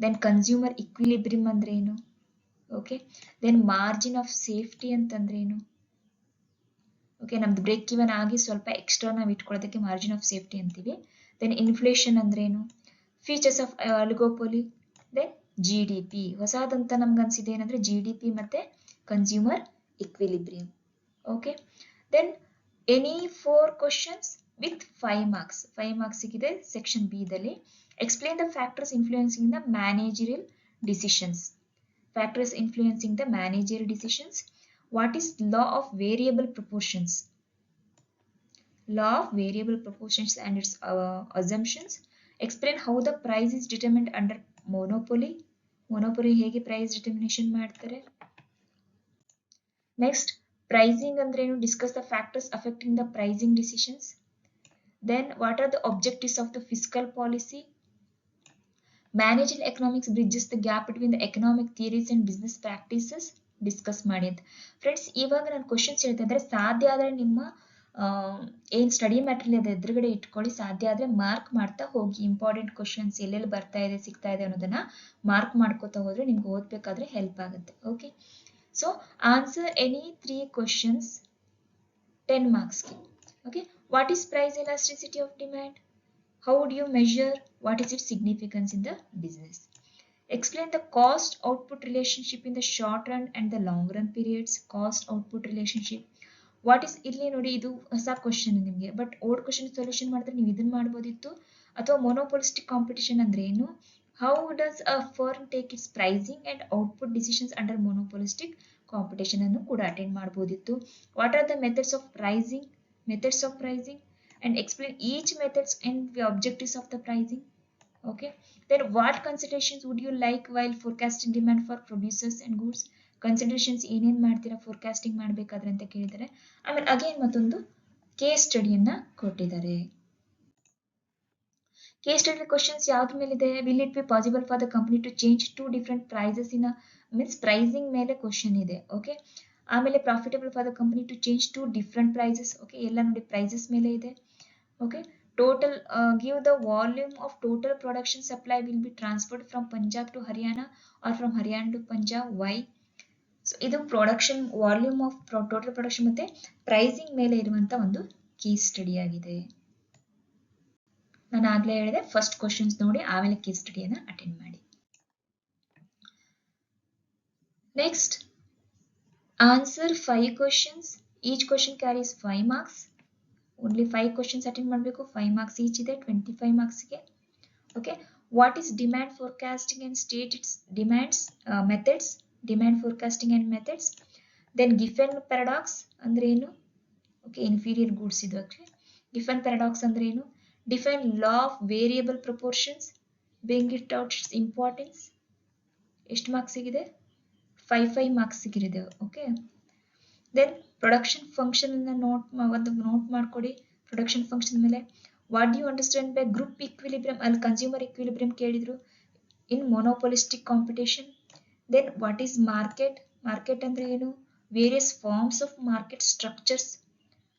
ದೆನ್ ಕನ್ಸ್ಯೂಮರ್ ಇಕ್ವಿಲಿಬ್ರಿಯಂ ಅಂದ್ರೆ ಏನು. Okay, then margin of safety ಅಂತಂದ್ರೆ ಏನು. ಓಕೆ, ನಮ್ದು ಬ್ರೇಕ್ ಇವನ್ ಆಗಿ ಸ್ವಲ್ಪ ಎಕ್ಸ್ಟ್ರಾ ನಾವು ಇಟ್ಕೊಳ್ಳೋದಕ್ಕೆ ಮಾರ್ಜಿನ್ ಆಫ್ ಸೇಫ್ಟಿ ಅಂತೀವಿ. ದೆನ್ ಇನ್ಫ್ಲೇಷನ್ ಅಂದ್ರೆ ಏನು, features of oligopoly, then G D P. ಹೊಸದಂತ ನಮ್ಗೆ ಅನ್ಸಿದೆ ಏನಂದ್ರೆ ಜಿ ಡಿ ಪಿ ಮತ್ತೆ consumer equilibrium. Okay, then any 4 questions with 5 marks. 5 marks ಇದೆ ಸೆಕ್ಷನ್ ಬಿ ದಲ್ಲಿ. Explain the factors influencing the managerial decisions. Factors influencing the managerial decisions. What is law of variable proportions? Law of variable proportions and its assumptions. Explain how the price is determined under monopoly. Monopoly ಹೇಗೆ price determination ಮಾಡ್ತಾರೆ. Next, pricing ಅಂದ್ರೆ ಏನು, discuss the factors affecting the pricing decisions. Then, what are the objectives of the fiscal policy? Managerial economics bridges the gap between the economic theories and business practices. Discuss ಮಾಡಿ ಅಂತ. Friends, ಇವಾಗ ನಾನು questions ಹೇಳ್ತಾ ಇದ್ರೆ ಸಾಧ್ಯ ಆದರೆ ನಿಮ್ಮ ಏನು ಸ್ಟಡಿ ಮ್ಯಾಟೀರಿಯಲ್ ಇದೆ ಎದುರುಗಡೆ ಇಟ್ಕೊಳ್ಳಿ. ಸಾಧ್ಯ ಆದರೆ ಮಾರ್ಕ್ ಮಾಡ್ತಾ ಹೋಗಿ. ಇಂಪಾರ್ಟೆಂಟ್ ಕ್ವಶನ್ಸ್ ಎಲ್ಲೆಲ್ಲಿ ಬರ್ತಾ ಇದೆ ಸಿಗ್ತಾ ಇದೆ ಅನ್ನೋದನ್ನ ಮಾರ್ಕ್ ಮಾಡ್ಕೋತಾ ಹೋದ್ರೆ ನಿಮ್ಗೆ ಓದಬೇಕಾದ್ರೆ ಹೆಲ್ಪ್ ಆಗುತ್ತೆ. Okay, so answer any 3 questions 10 ಮಾರ್ಕ್ಸ್ಗೆ. Okay, what is price elasticity of demand, how do you measure, what is it significance in the business. Explain the cost output relationship in the short run and the long run periods. Cost output relationship. What is ಇಲ್ಲಿ ನೋಡಿ, ಇದು ಹೊಸ question ನಿಮಗೆ. But old question solution ಮಾಡಿದ್ರೆ ನೀವು ಇದನ್ನ ಮಾಡ್ಬೋದಿತ್ತು. ಅಥವಾ ಮೊನೋಪೋಲಿಸ್ಟಿಕ್ ಕಾಂಪಿಟಿಷನ್ ಅಂದ್ರೆ ಏನು, how does a firm take its pricing and output decisions under monopolistic competition ಅನ್ನು ಕೂಡ ಅಟೆಂಡ್ ಮಾಡ್ಬೋದಿತ್ತು. What are the methods of pricing, methods of pricing and explain each methods and the objectives of the pricing. Okay, then what considerations would you like while forecasting demand for producers and goods? Considerations ಏನೇನ್ ಮಾಡ್ತೀರಾ forecasting ಮಾಡಬೇಕಾದ್ರೆ ಅಂತ ಕೇಳಿದ್ದಾರೆ. ಆಮೇಲೆ again ಮತ್ತೊಂದು case ಸ್ಟಡಿಯನ್ನ ಕೊಟ್ಟಿದ್ದಾರೆ. Case study questions ಯಾವ್ದ್ರ ಮೇಲಿದೆ, will it be possible for the company to change 2 different prices in means pricing ಮೇಲೆ ಕ್ವಶನ್ ಇದೆ. ಓಕೆ, ಆಮೇಲೆ profitable for the company to change 2 different prices. Okay, ಎಲ್ಲ ನೋಡಿ ಪ್ರೈಸಸ್ ಮೇಲೆ ಇದೆ. Okay, total give the volume of total production supply will be transferred from Punjab to Haryana or from Haryana to Punjab. Why? So ಇದು production volume of total production ಮತ್ತೆ pricing ಮೇಲೆ ಇರುವಂತ ಒಂದು case study ಆಗಿದೆ. ನಾನು ಆಗ್ಲೇ ಹೇಳಿದೆ first questions ನೋಡಿ ಆಮೇಲೆ ಕೇಸ್ ಸ್ಟಡಿಯನ್ನ ಅಟೆಂಡ್ ಮಾಡಿ. Next, answer 5 questions. Each question carries 5 marks. Only 5 questions attend ಮಾಡಬೇಕು. 5 ಮಾರ್ಕ್ಸ್ ಈಚ್ ಇದೆ, 25 ಮಾರ್ಕ್ಸ್ಗೆ. Okay, what is demand forecasting and state its demands methods. Demand forecasting and methods. Then Giffen paradox ಅಂದ್ರೆ ಏನು. Okay, inferior goods ಇದು. Okay, Giffen paradox ಅಂದ್ರೆ ಏನು. Define law of variable proportions, bring it out its importance. ಎಷ್ಟು ಮಾರ್ಕ್ಸಿಗಿದೆ, 5 ಮಾರ್ಕ್ಸಿಗಿದೆ. Okay, then production function note ಮಾಡ್ಕೊಡಿ. Production function ಮೇಲೆ what you understand by group equilibrium. ಅಲ್ಲಿ ಕನ್ಸ್ಯೂಮರ್ ಇಕ್ವಿಲಿಬ್ರಿಯಂ ಕೇಳಿದ್ರು in monopolistic competition. Then what is market. Market ಅಂದ್ರೆ ಏನು, various forms of market structures.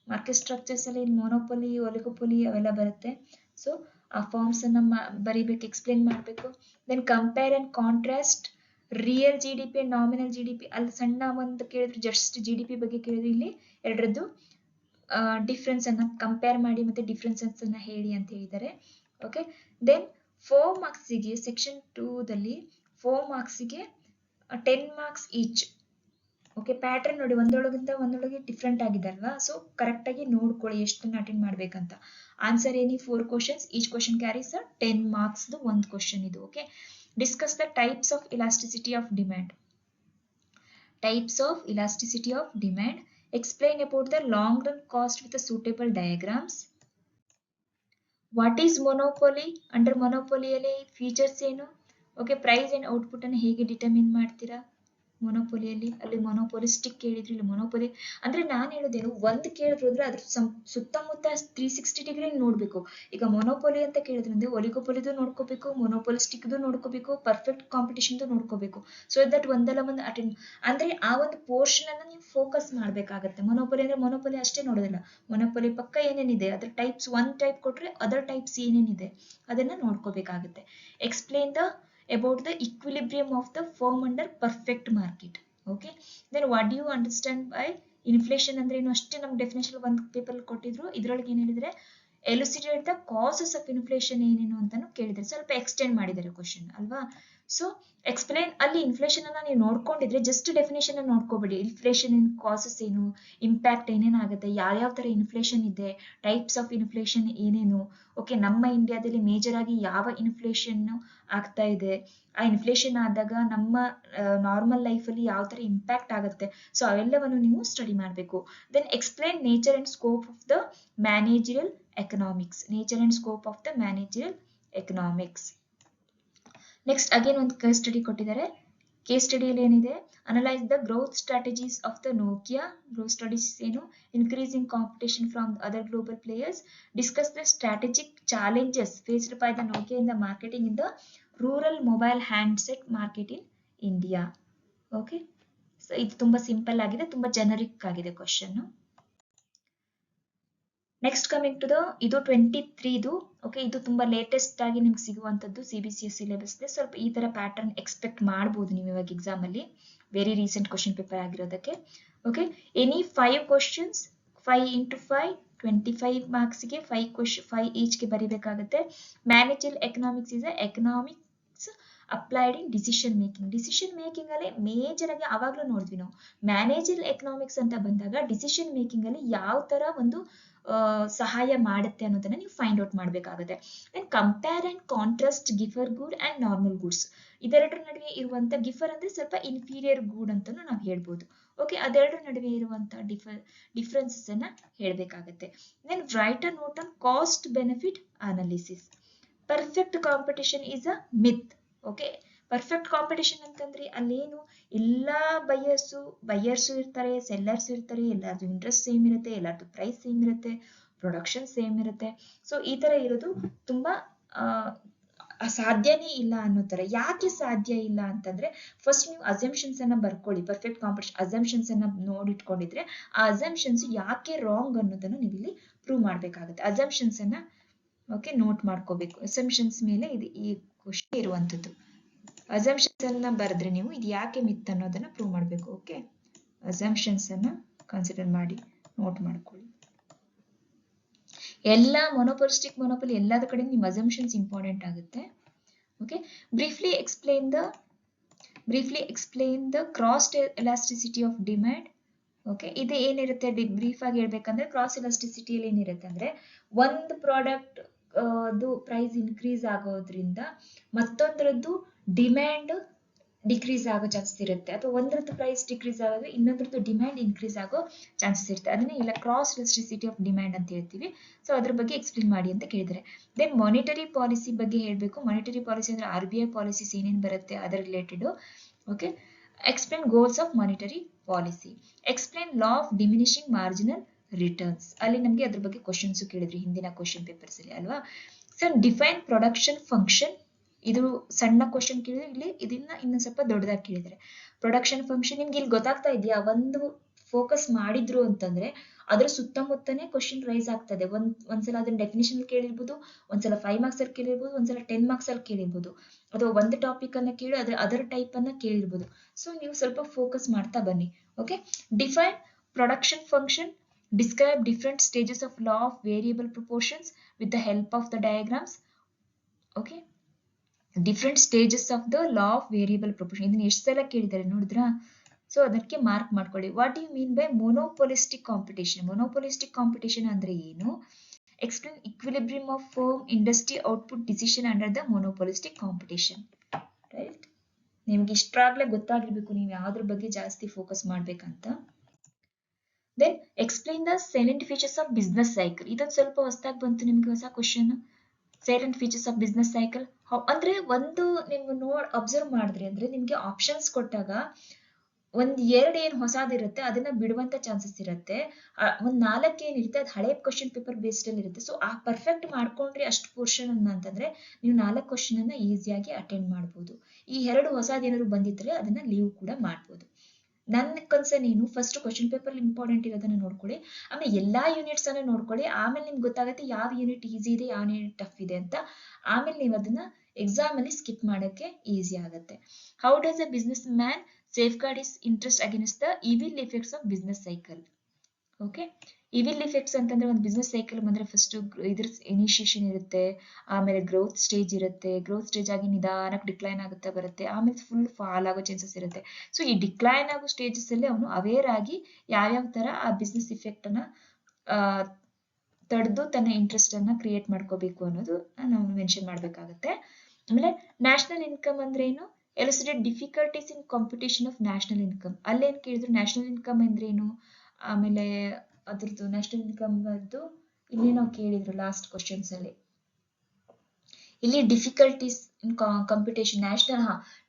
Market structures ಅಲ್ಲಿ monopoly, ಒಲಿಗೋಪೊಲಿ ಅವೆಲ್ಲ ಬರುತ್ತೆ. So ಆ ಫಾರ್ಮ್ಸ್ ಅನ್ನ ಬರೀಬೇಕು, ಎಕ್ಸ್ಪ್ಲೇನ್ ಮಾಡಬೇಕು. Then compare and contrast real G D P and nominal G D P ಅಲ್ಲಿ ಸಣ್ಣ ಒಂದು ಕೇಳಿದ್ರು, ಜಸ್ಟ್ ಜಿ ಡಿ ಪಿ ಬಗ್ಗೆ ಕೇಳಿದ್ರು, ಇಲ್ಲಿ ಎರಡರದ್ದು ಡಿಫ್ರೆನ್ಸ್ ಅನ್ನ ಕಂಪೇರ್ ಮಾಡಿ ಮತ್ತೆ ಡಿಫ್ರೆನ್ಸಸ್ ಅನ್ನ ಹೇಳಿ ಅಂತ ಹೇಳಿದ್ದಾರೆ. ಓಕೆ, ದೆನ್ 4 ಮಾರ್ಕ್ಸಿಗೆ ಸೆಕ್ಷನ್ 2ದಲ್ಲಿ 4 ಮಾರ್ಕ್ಸಿಗೆ 10 ಮಾರ್ಕ್ಸ್ ಈಚ್. ಓಕೆ, ಪ್ಯಾಟರ್ನ್ ನೋಡಿ, ಒಂದೊಳಗೆ ಡಿಫ್ರೆಂಟ್ ಆಗಿದೆ ಅಲ್ವಾ. ಸೊ ಕರೆಕ್ಟ್ ಆಗಿ ನೋಡ್ಕೊಳ್ಳಿ ಎಷ್ಟನ್ನ ಅಟೆಂಡ್ ಮಾಡ್ಬೇಕಂತ. ಆನ್ಸರ್ ಏನಿ 4 questions, each question carries 10 marks ಒಂದು ಕ್ವಶನ್ ಇದು. Okay, discuss the types of elasticity of demand. Types of elasticity of demand. Explain about the long run cost with the suitable diagrams. What is monopoly? Under monopoly ಅಲ್ಲಿ features ಏನು? Okay, price and output ಅನ್ನು ಹೇಗೆ determine ಮಾಡ್ತೀರಾ ಮೊನೋಪೊಲಿಯಲ್ಲಿ? ಅಲ್ಲಿ ಮೊನೋಪೊಲಿಸ್ಟಿಕ್ ಕೇಳಿದ್ರು, ಇಲ್ಲಿ ಮೊನೋಪೊಲಿ ಅಂದ್ರೆ ನಾನು ಹೇಳೋದೇನು, ಒಂದು ಕೇಳಿದ್ರು ಅಂದ್ರೆ ಅದ್ರ ಸುತ್ತಮುತ್ತ 360 ಡಿಗ್ರಿ ನೋಡ್ಬೇಕು. ಈಗ ಮೊನೋಪೊಲಿ ಅಂತ ಕೇಳಿದ್ರೆ ಅಂದ್ರೆ ಒಲಿಗೋಪೊಲಿದು ನೋಡ್ಕೋಬೇಕು, ಮೊನೋಪೊಲಿಸ್ಟಿಕ್ದು ನೋಡ್ಕೋಬೇಕು, ಪರ್ಫೆಕ್ಟ್ ಕಾಂಪಿಟೇಷನ್ದು ನೋಡ್ಕೋಬೇಕು. ಸೊ ದಟ್ ಒಂದಲ್ಲ ಒಂದು ಅಟೆಂಡ್ ಅಂದ್ರೆ ಆ ಒಂದು ಪೋರ್ಷನ್ ಅನ್ನ ನೀವು ಫೋಕಸ್ ಮಾಡ್ಬೇಕಾಗತ್ತೆ. ಮೊನೋಪೊಲಿ ಅಂದ್ರೆ ಮೊನೋಪೊಲಿ ಅಷ್ಟೇ ನೋಡೋದಿಲ್ಲ, ಮೊನೋಪೊಲಿ ಪಕ್ಕ ಏನೇನಿದೆ ಅದ್ರ ಟೈಪ್ಸ್, ಒಂದ್ ಟೈಪ್ ಕೊಟ್ರೆ ಅದರ್ ಟೈಪ್ಸ್ ಏನೇನಿದೆ ಅದನ್ನ ನೋಡ್ಕೋಬೇಕಾಗತ್ತೆ. Explain the about the equilibrium of the firm under perfect market. Okay, then what do you understand by inflation ಅಂದ್ರೆ ಏನು ಅಷ್ಟೇ ನಮ್ಗೆ ಡೆಫಿನೇಷನ್ ಒಂದು ಪೇಪರ್ ಕೊಟ್ಟಿದ್ರು. ಇದ್ರೊಳಗೆ ಏನ್ ಹೇಳಿದ್ರೆ ಎಲುಸಿಡೇಟ್ ದ ಕಾಸಸ್ ಆಫ್ ಇನ್ಫ್ಲೇಷನ್ ಏನೇನು ಅಂತಾನು ಕೇಳಿದ್ರೆ ಸ್ವಲ್ಪ ಎಕ್ಸ್ಟೆಂಡ್ ಮಾಡಿದ್ದಾರೆ ಕ್ವಶನ್ ಅಲ್ವಾ. ಸೊ ಎಕ್ಸ್ಪ್ಲೈನ್, ಅಲ್ಲಿ ಇನ್ಫ್ಲೇಷನ್ ಅನ್ನ ನೀವು ನೋಡ್ಕೊಂಡಿದ್ರೆ ಜಸ್ಟ್ ಡೆಫಿನೇಷನ್ ಅನ್ನ ನೋಡ್ಕೋಬೇಡಿ. ಇನ್ಫ್ಲೇಷನ್ ಕಾಸಸ್ ಏನು, ಇಂಪ್ಯಾಕ್ಟ್ ಏನೇನಾಗುತ್ತೆ, ಯಾವ್ಯಾವ ತರ ಇನ್ಫ್ಲೇಷನ್ ಇದೆ, ಟೈಪ್ಸ್ ಆಫ್ ಇನ್ಫ್ಲೇಷನ್ ಏನೇನು. ಓಕೆ, ನಮ್ಮ ಇಂಡಿಯಾದಲ್ಲಿ ಮೇಜರ್ ಆಗಿ ಯಾವ ಇನ್ಫ್ಲೇಷನ್ ಆಗ್ತಾ ಇದೆ, ಆ ಇನ್ಫ್ಲೇಷನ್ ಆದಾಗ ನಮ್ಮ ನಾರ್ಮಲ್ ಲೈಫ್ ಅಲ್ಲಿ ಯಾವ ತರ ಇಂಪ್ಯಾಕ್ಟ್ ಆಗುತ್ತೆ, ಸೊ ಅವೆಲ್ಲವನ್ನು ನೀವು ಸ್ಟಡಿ ಮಾಡಬೇಕು. Then explain nature and scope of the managerial economics. Nature and scope of the managerial economics. Next again ಒಂದು ಕೇಸ್ ಸ್ಟಡಿ ಕೊಟ್ಟಿದ್ದಾರೆ. ಕೇಸ್ ಸ್ಟಡಿಯಲ್ಲಿ ಏನಿದೆ, analyse the growth strategies of the Nokia. Growth strategies ಏನು, increasing competition from other global players. Discuss the strategic challenges faced by the Nokia in the marketing in the rural mobile handset market in India. Okay, so ಇದು ತುಂಬಾ simple ಆಗಿದೆ, ತುಂಬಾ generic ಆಗಿದೆ question. Next coming to the ಇದು 23ದು. Okay, ಇದು ತುಂಬಾ latest ಆಗಿ ನಿಮ್ಗೆ ಸಿಗುವಂತದ್ದು CBCS ಸಿಲೆಬಸ್. ಸ್ವಲ್ಪ ಈ ತರ ಪ್ಯಾಟರ್ನ್ ಎಕ್ಸ್ಪೆಕ್ಟ್ ಮಾಡಬಹುದು ನೀವು ಇವಾಗ ಎಕ್ಸಾಮ್ ಅಲ್ಲಿ, ವೆರಿ ರೀಸೆಂಟ್ ಕ್ವಶನ್ ಪೇಪರ್ ಆಗಿರೋದಕ್ಕೆ. ಓಕೆ, ಎನಿ 5 ಕ್ವಶನ್ಸ್ 5 into 5 25 ಮಾರ್ಕ್ಸ್ಗೆ 5 ಈಚ್ಗೆ ಬರಿಬೇಕಾಗುತ್ತೆ. Managerial economics is economics applied in decision making. Decision making ಅಲ್ಲಿ ಮೇಜರ್ ಆಗಿ ಅವಾಗ್ಲೂ ನೋಡಿದ್ವಿ ನಾವು, ಮ್ಯಾನೇಜರಿಯಲ್ ಎಕನಾಮಿಕ್ಸ್ ಅಂತ ಬಂದಾಗ ಡಿಸಿಷನ್ ಮೇಕಿಂಗ್ ಅಲ್ಲಿ ಯಾವ ತರ ಒಂದು ಸಹಾಯ ಮಾಡುತ್ತೆ ಅನ್ನೋದನ್ನ ನೀವು ಫೈಂಡ್ ಔಟ್ ಮಾಡಬೇಕಾಗುತ್ತೆ. ದೆನ್ ಕಂಪೇರ್ ಅಂಡ್ ಕಾಂಟ್ರಾಸ್ಟ್ ಗಿಫರ್ ಗುಡ್ ಅಂಡ್ ನಾರ್ಮಲ್ ಗುಡ್ಸ್. ಇದೆರಡರ ನಡುವೆ ಇರುವಂತ, ಗಿಫರ್ ಅಂದ್ರೆ ಸ್ವಲ್ಪ ಇನ್ಫೀರಿಯರ್ ಗುಡ್ ಅಂತಾನು ನಾವು ಹೇಳ್ಬೋದು. ಓಕೆ, ಅದೆರಡರ ನಡುವೆ ಇರುವಂತ ಡಿಫರೆನ್ಸಸ್ ಅನ್ನ ಹೇಳ್ಬೇಕಾಗತ್ತೆ. Then write a note on cost benefit analysis. Perfect competition is a myth. Okay, perfect competition ಅಂತಂದ್ರೆ ಅಲ್ಲೇನು, ಎಲ್ಲಾ ಬೈಯರ್ಸು ಇರ್ತಾರೆ, ಸೆಲ್ಲರ್ಸ್ ಇರ್ತಾರೆ, ಎಲ್ಲಾರ್ದು ಇಂಟ್ರೆಸ್ಟ್ ಸೇಮ್ ಇರುತ್ತೆ, ಎಲ್ಲಾರ್ದು ಪ್ರೈಸ್ ಸೇಮ್ ಇರುತ್ತೆ, ಪ್ರೊಡಕ್ಷನ್ ಸೇಮ್ ಇರುತ್ತೆ. ಸೊ ಈ ತರ ಇರೋದು ತುಂಬಾ ಸಾಧ್ಯನೇ ಇಲ್ಲ ಅನ್ನೋ ತರ. ಯಾಕೆ ಸಾಧ್ಯ ಇಲ್ಲ ಅಂತಂದ್ರೆ, ಫಸ್ಟ್ ನೀವು ಅಸಂಪ್ಷನ್ಸ್ ಅನ್ನ ಬರ್ಕೊಳ್ಳಿ. ಪರ್ಫೆಕ್ಟ್ ಕಾಂಪಿಟೇಷನ್ ಅಸಂಪ್ಷನ್ಸ್ ಅನ್ನ ನೋಡಿಟ್ಕೊಂಡಿದ್ರೆ ಆ ಅಸಂಪ್ಷನ್ಸ್ ಯಾಕೆ ರಾಂಗ್ ಅನ್ನೋದನ್ನ ನೀವು ಇಲ್ಲಿ ಪ್ರೂವ್ ಮಾಡ್ಬೇಕಾಗುತ್ತೆ. ಅಸಂಪ್ಷನ್ಸ್ ಅನ್ನ ಓಕೆ ನೋಟ್ ಮಾಡ್ಕೋಬೇಕು. ಅಸಂಪ್ಷನ್ಸ್ ಮೇಲೆ ಇದು ಈ ಕ್ವಶನ್ ಇರುವಂತದ್ದು. ಅಸಂಪ್ಷನ್ಸ್ ಅನ್ನ ಬರೆದ್ರೆ ನೀವು ಇದು ಯಾಕೆ ಮಿತ್ ಅನ್ನೋದನ್ನ ಪ್ರೂವ್ ಮಾಡಬೇಕು. ಓಕೆ, ಅಸಂಪ್ಷನ್ಸ್ ಅನ್ನ ಕನ್ಸಿಡರ್ ಮಾಡಿ ನೋಟ್ ಮಾಡ್ಕೊಳ್ಳಿ. ಎಲ್ಲ ಮೊನೋಪೊಲಿ ಎಲ್ಲದ ಕಡೆ ನಿಮ್ಮ ಅಸಂಪ್ಷನ್ಸ್ ಇಂಪಾರ್ಟೆಂಟ್ ಆಗುತ್ತೆ. Okay, briefly explain the cross elasticity of demand. Okay, ಇದು ಏನಿರುತ್ತೆ ಬ್ರೀಫ್ ಆಗಿ ಹೇಳ್ಬೇಕಂದ್ರೆ, ಕ್ರಾಸ್ ಎಲಾಸ್ಟಿಸಿಟಿಯಲ್ಲಿ ಏನಿರುತ್ತೆ ಅಂದ್ರೆ, ಒಂದು ಪ್ರಾಡಕ್ಟ್ ಅದು ಪ್ರೈಸ್ ಇನ್ಕ್ರೀಸ್ ಆಗೋದ್ರಿಂದ ಮತ್ತೊಂದರದ್ದು ಡಿಮ್ಯಾಂಡ್ ಡಿಕ್ರೀಸ್ ಆಗೋ ಚಾನ್ಸಸ್ ಇರುತ್ತೆ, ಅಥವಾ ಒಂದರದ್ದು ಪ್ರೈಸ್ ಡಿಕ್ರೀಸ್ ಆಗೋದು ಇನ್ನೊಂದರದ್ದು ಡಿಮ್ಯಾಂಡ್ ಇನ್ಕ್ರೀಸ್ ಆಗೋ ಚಾನ್ಸಸ್ ಇರುತ್ತೆ. ಅದನ್ನೇ ಇಲ್ಲ ಕ್ರಾಸ್ ಎಲಾಸ್ಟಿಸಿಟಿ ಆಫ್ ಡಿಮ್ಯಾಂಡ್ ಅಂತ ಹೇಳ್ತೀವಿ. ಸೊ ಅದ್ರ ಬಗ್ಗೆ ಎಕ್ಸ್ಪ್ಲೇನ್ ಮಾಡಿ ಅಂತ ಕೇಳಿದರೆ. ದೆನ್ ಮಾನಿಟರಿ ಪಾಲಿಸಿ ಬಗ್ಗೆ ಹೇಳಬೇಕು. ಮಾನಿಟರಿ ಪಾಲಿಸಿ ಅಂದ್ರೆ RBI ಪಾಲಿಸೀಸ್ ಏನೇನು ಬರುತ್ತೆ ಅದರ related. Okay, explain goals of monetary policy. Explain law of diminishing marginal returns. ಅಲ್ಲಿ ನಮಗೆ ಅದ್ರ ಬಗ್ಗೆ ಕ್ವಶನ್ಸ್ ಕೇಳಿದ್ರಿ ಹಿಂದಿನ ಕ್ವಶನ್ ಪೇಪರ್ಸ್ ಅಲ್ಲಿ ಅಲ್ವಾ. So define production function. ಇದು ಸಣ್ಣ ಕ್ವಶನ್ ಕೇಳಿದ್ರೆ, ಇಲ್ಲಿ ಇದನ್ನ ಇನ್ನು ಸ್ವಲ್ಪ ದೊಡ್ಡದಾಗಿ ಕೇಳಿದರೆ. ಪ್ರೊಡಕ್ಷನ್ ಫಂಕ್ಷನ್ ನಿಮ್ಗೆ ಇಲ್ಲಿ ಗೊತ್ತಾಗ್ತಾ ಇದೆಯಾ? ಒಂದು ಫೋಕಸ್ ಮಾಡಿದ್ರು ಅಂತಂದ್ರೆ ಅದ್ರ ಸುತ್ತಮುತ್ತನೇ ಕ್ವಶನ್ ರೈಸ್ ಆಗ್ತದೆ. ಒಂದ್ಸಲ ಅದನ್ನ ಡೆಫಿನೇಷನ್ ಕೇಳಿರ್ಬೋದು, ಒಂದ್ಸಲ 5 ಮಾರ್ಕ್ಸ್ ಅಲ್ಲಿ ಕೇಳಿರ್ಬೋದು, ಒಂದ್ಸಲ 10 ಮಾರ್ಕ್ಸ್ ಅಲ್ಲಿ ಕೇಳಿರ್ಬೋದು, ಅಥವಾ ಒಂದು ಟಾಪಿಕ್ ಅನ್ನ ಕೇಳಿ ಅದರ್ ಟೈಪ್ ಅನ್ನ ಕೇಳಿರ್ಬೋದು. ಸೊ ನೀವು ಸ್ವಲ್ಪ ಫೋಕಸ್ ಮಾಡ್ತಾ ಬನ್ನಿ. Okay, define production function, describe different stages of law of variable proportions with the help of the diagrams. Okay, different stages of the law of variable proportion. ಇದನ್ನ ಎಷ್ಟು ಸಲ ಕೇಳಿದ್ದಾರೆ ನೋಡಿದ್ರಾ? ಸೊ ಅದಕ್ಕೆ ಮಾರ್ಕ್ ಮಾಡ್ಕೊಳ್ಳಿ. What you mean by monopolistic competition? Monopolistic competition ಅಂದ್ರೆ ಏನು? Explain equilibrium of firm industry output decision under the monopolistic competition. Right, ನಿಮ್ಗೆ ಇಷ್ಟಾಗ್ಲೇ ಗೊತ್ತಾಗಿರ್ಬೇಕು ನೀವು ಯಾವ್ದ್ರ ಬಗ್ಗೆ ಜಾಸ್ತಿ ಫೋಕಸ್ ಮಾಡ್ಬೇಕಂತ. Then explain the salient features of business cycle. ಇದೊಂದು ಸ್ವಲ್ಪ ಹೊಸದಾಗಿ ಬಂತು ನಿಮ್ಗೆ, ಹೊಸ question. Salient features of business cycle ಅಂದ್ರೆ ಒಂದು ನೀವು ಅಬ್ಸರ್ವ್ ಮಾಡಿದ್ರಿ ಅಂದ್ರೆ ನಿಮ್ಗೆ ಆಪ್ಷನ್ಸ್ ಕೊಟ್ಟಾಗ ಒಂದ್ ಏನ್ ಹೊಸದಿರುತ್ತೆ ಅದನ್ನ ಬಿಡುವಂತ ಚಾನ್ಸಸ್ ಇರುತ್ತೆ. ಒಂದ್ 4 ಏನಿರುತ್ತೆ ಅದು ಹಳೆ ಕ್ವಶನ್ ಪೇಪರ್ ಬೇಸ್ಡ್ ಅಲ್ಲಿ ಇರುತ್ತೆ. ಸೊ ಆ ಪರ್ಫೆಕ್ಟ್ ಮಾಡ್ಕೊಂಡ್ರಿ ಅಷ್ಟು ಪೋರ್ಷನ್ ಅನ್ನ ಅಂತಂದ್ರೆ ನೀವು 4 ಕ್ವಶನ್ ಅನ್ನ ಈಸಿಯಾಗಿ ಅಟೆಂಡ್ ಮಾಡ್ಬೋದು. ಈ 2 ಹೊಸದೇನಾದ್ರು ಬಂದಿದ್ರೆ ಅದನ್ನ ಲೀವ್ ಕೂಡ ಮಾಡ್ಬೋದು. ನನ್ನ ಕನ್ಸರ್ನ್ ಏನು, ಫಸ್ಟ್ ಕ್ವಶನ್ ಪೇಪರ್ ಇಂಪಾರ್ಟೆಂಟ್ ಇರೋದನ್ನ ನೋಡ್ಕೊಳ್ಳಿ, ಆಮೇಲೆ ಎಲ್ಲಾ ಯೂನಿಟ್ಸ್ ಅನ್ನ ನೋಡ್ಕೊಳ್ಳಿ. ಆಮೇಲೆ ನಿಮ್ಗೆ ಗೊತ್ತಾಗುತ್ತೆ ಯಾವ ಯೂನಿಟ್ ಈಸಿ ಇದೆ, ಯಾವ ಯೂನಿಟ್ ಟಫ್ ಇದೆ ಅಂತ. ಆಮೇಲೆ ನೀವು ಅದನ್ನ ಎಕ್ಸಾಮ್ ಅಲ್ಲಿ ಸ್ಕಿಪ್ ಮಾಡಕ್ಕೆ ಈಸಿ ಆಗುತ್ತೆ. How does a business man safeguard his interest against the evil effects of business cycle. Okay, evil effects ಅಂತಂದ್ರೆ ಒಂದು ಬಿಸ್ನೆಸ್ ಸೈಕಲ್ ಬಂದ್ರೆ ಫಸ್ಟ್ ಇದ್ರ ಇನಿಷಿಯೇಷನ್ ಇರುತ್ತೆ, ಆಮೇಲೆ ಗ್ರೋತ್ ಸ್ಟೇಜ್ ಇರುತ್ತೆ, ಗ್ರೋತ್ ಸ್ಟೇಜ್ ಆಗಿ ನಿಧಾನಕ್ಕೆ ಡಿಕ್ಲೈನ್ ಆಗುತ್ತಾ ಬರುತ್ತೆ, ಆಮೇಲೆ ಫುಲ್ ಫಾಲ್ ಆಗೋ ಚಾನ್ಸಸ್ ಇರುತ್ತೆ. ಸೊ ಈ ಡಿಕ್ಲೈನ್ ಆಗೋ ಸ್ಟೇಜಸ್ ಅಲ್ಲಿ ಅವನು ಅವೇರ್ ಆಗಿ ಯಾವ್ಯಾವ ತರ ಆ ಬಿಸ್ನೆಸ್ ಇಫೆಕ್ಟ್ ಅನ್ನ ತಡೆದು ತನ್ನ ಇಂಟ್ರೆಸ್ಟ್ ಅನ್ನ ಕ್ರಿಯೇಟ್ ಮಾಡ್ಕೋಬೇಕು ಅನ್ನೋದು ನಾವು ಮೆನ್ಷನ್ ಮಾಡ್ಬೇಕಾಗತ್ತೆ. ಆಮೇಲೆ ನ್ಯಾಷನಲ್ ಇನ್ಕಮ್ ಅಂದ್ರೆ ಏನು? Elicited difficulties in competition of national income. ಅಲ್ಲೇನ್ ಕೇಳಿದ್ರು ನ್ಯಾಷನಲ್ ಇನ್ಕಮ್ ಅಂದ್ರೆ ಏನು, ಆಮೇಲೆ ಅದ್ರದ್ದು ನ್ಯಾಷನಲ್ ಇನ್ಕಮ್ ಇಲ್ಲಿ ನಾವು ಕೇಳಿದ್ರು ಲಾಸ್ಟ್ ಕ್ವಶನ್ಸ್ ಅಲ್ಲಿ. ಇಲ್ಲಿ difficulties in competition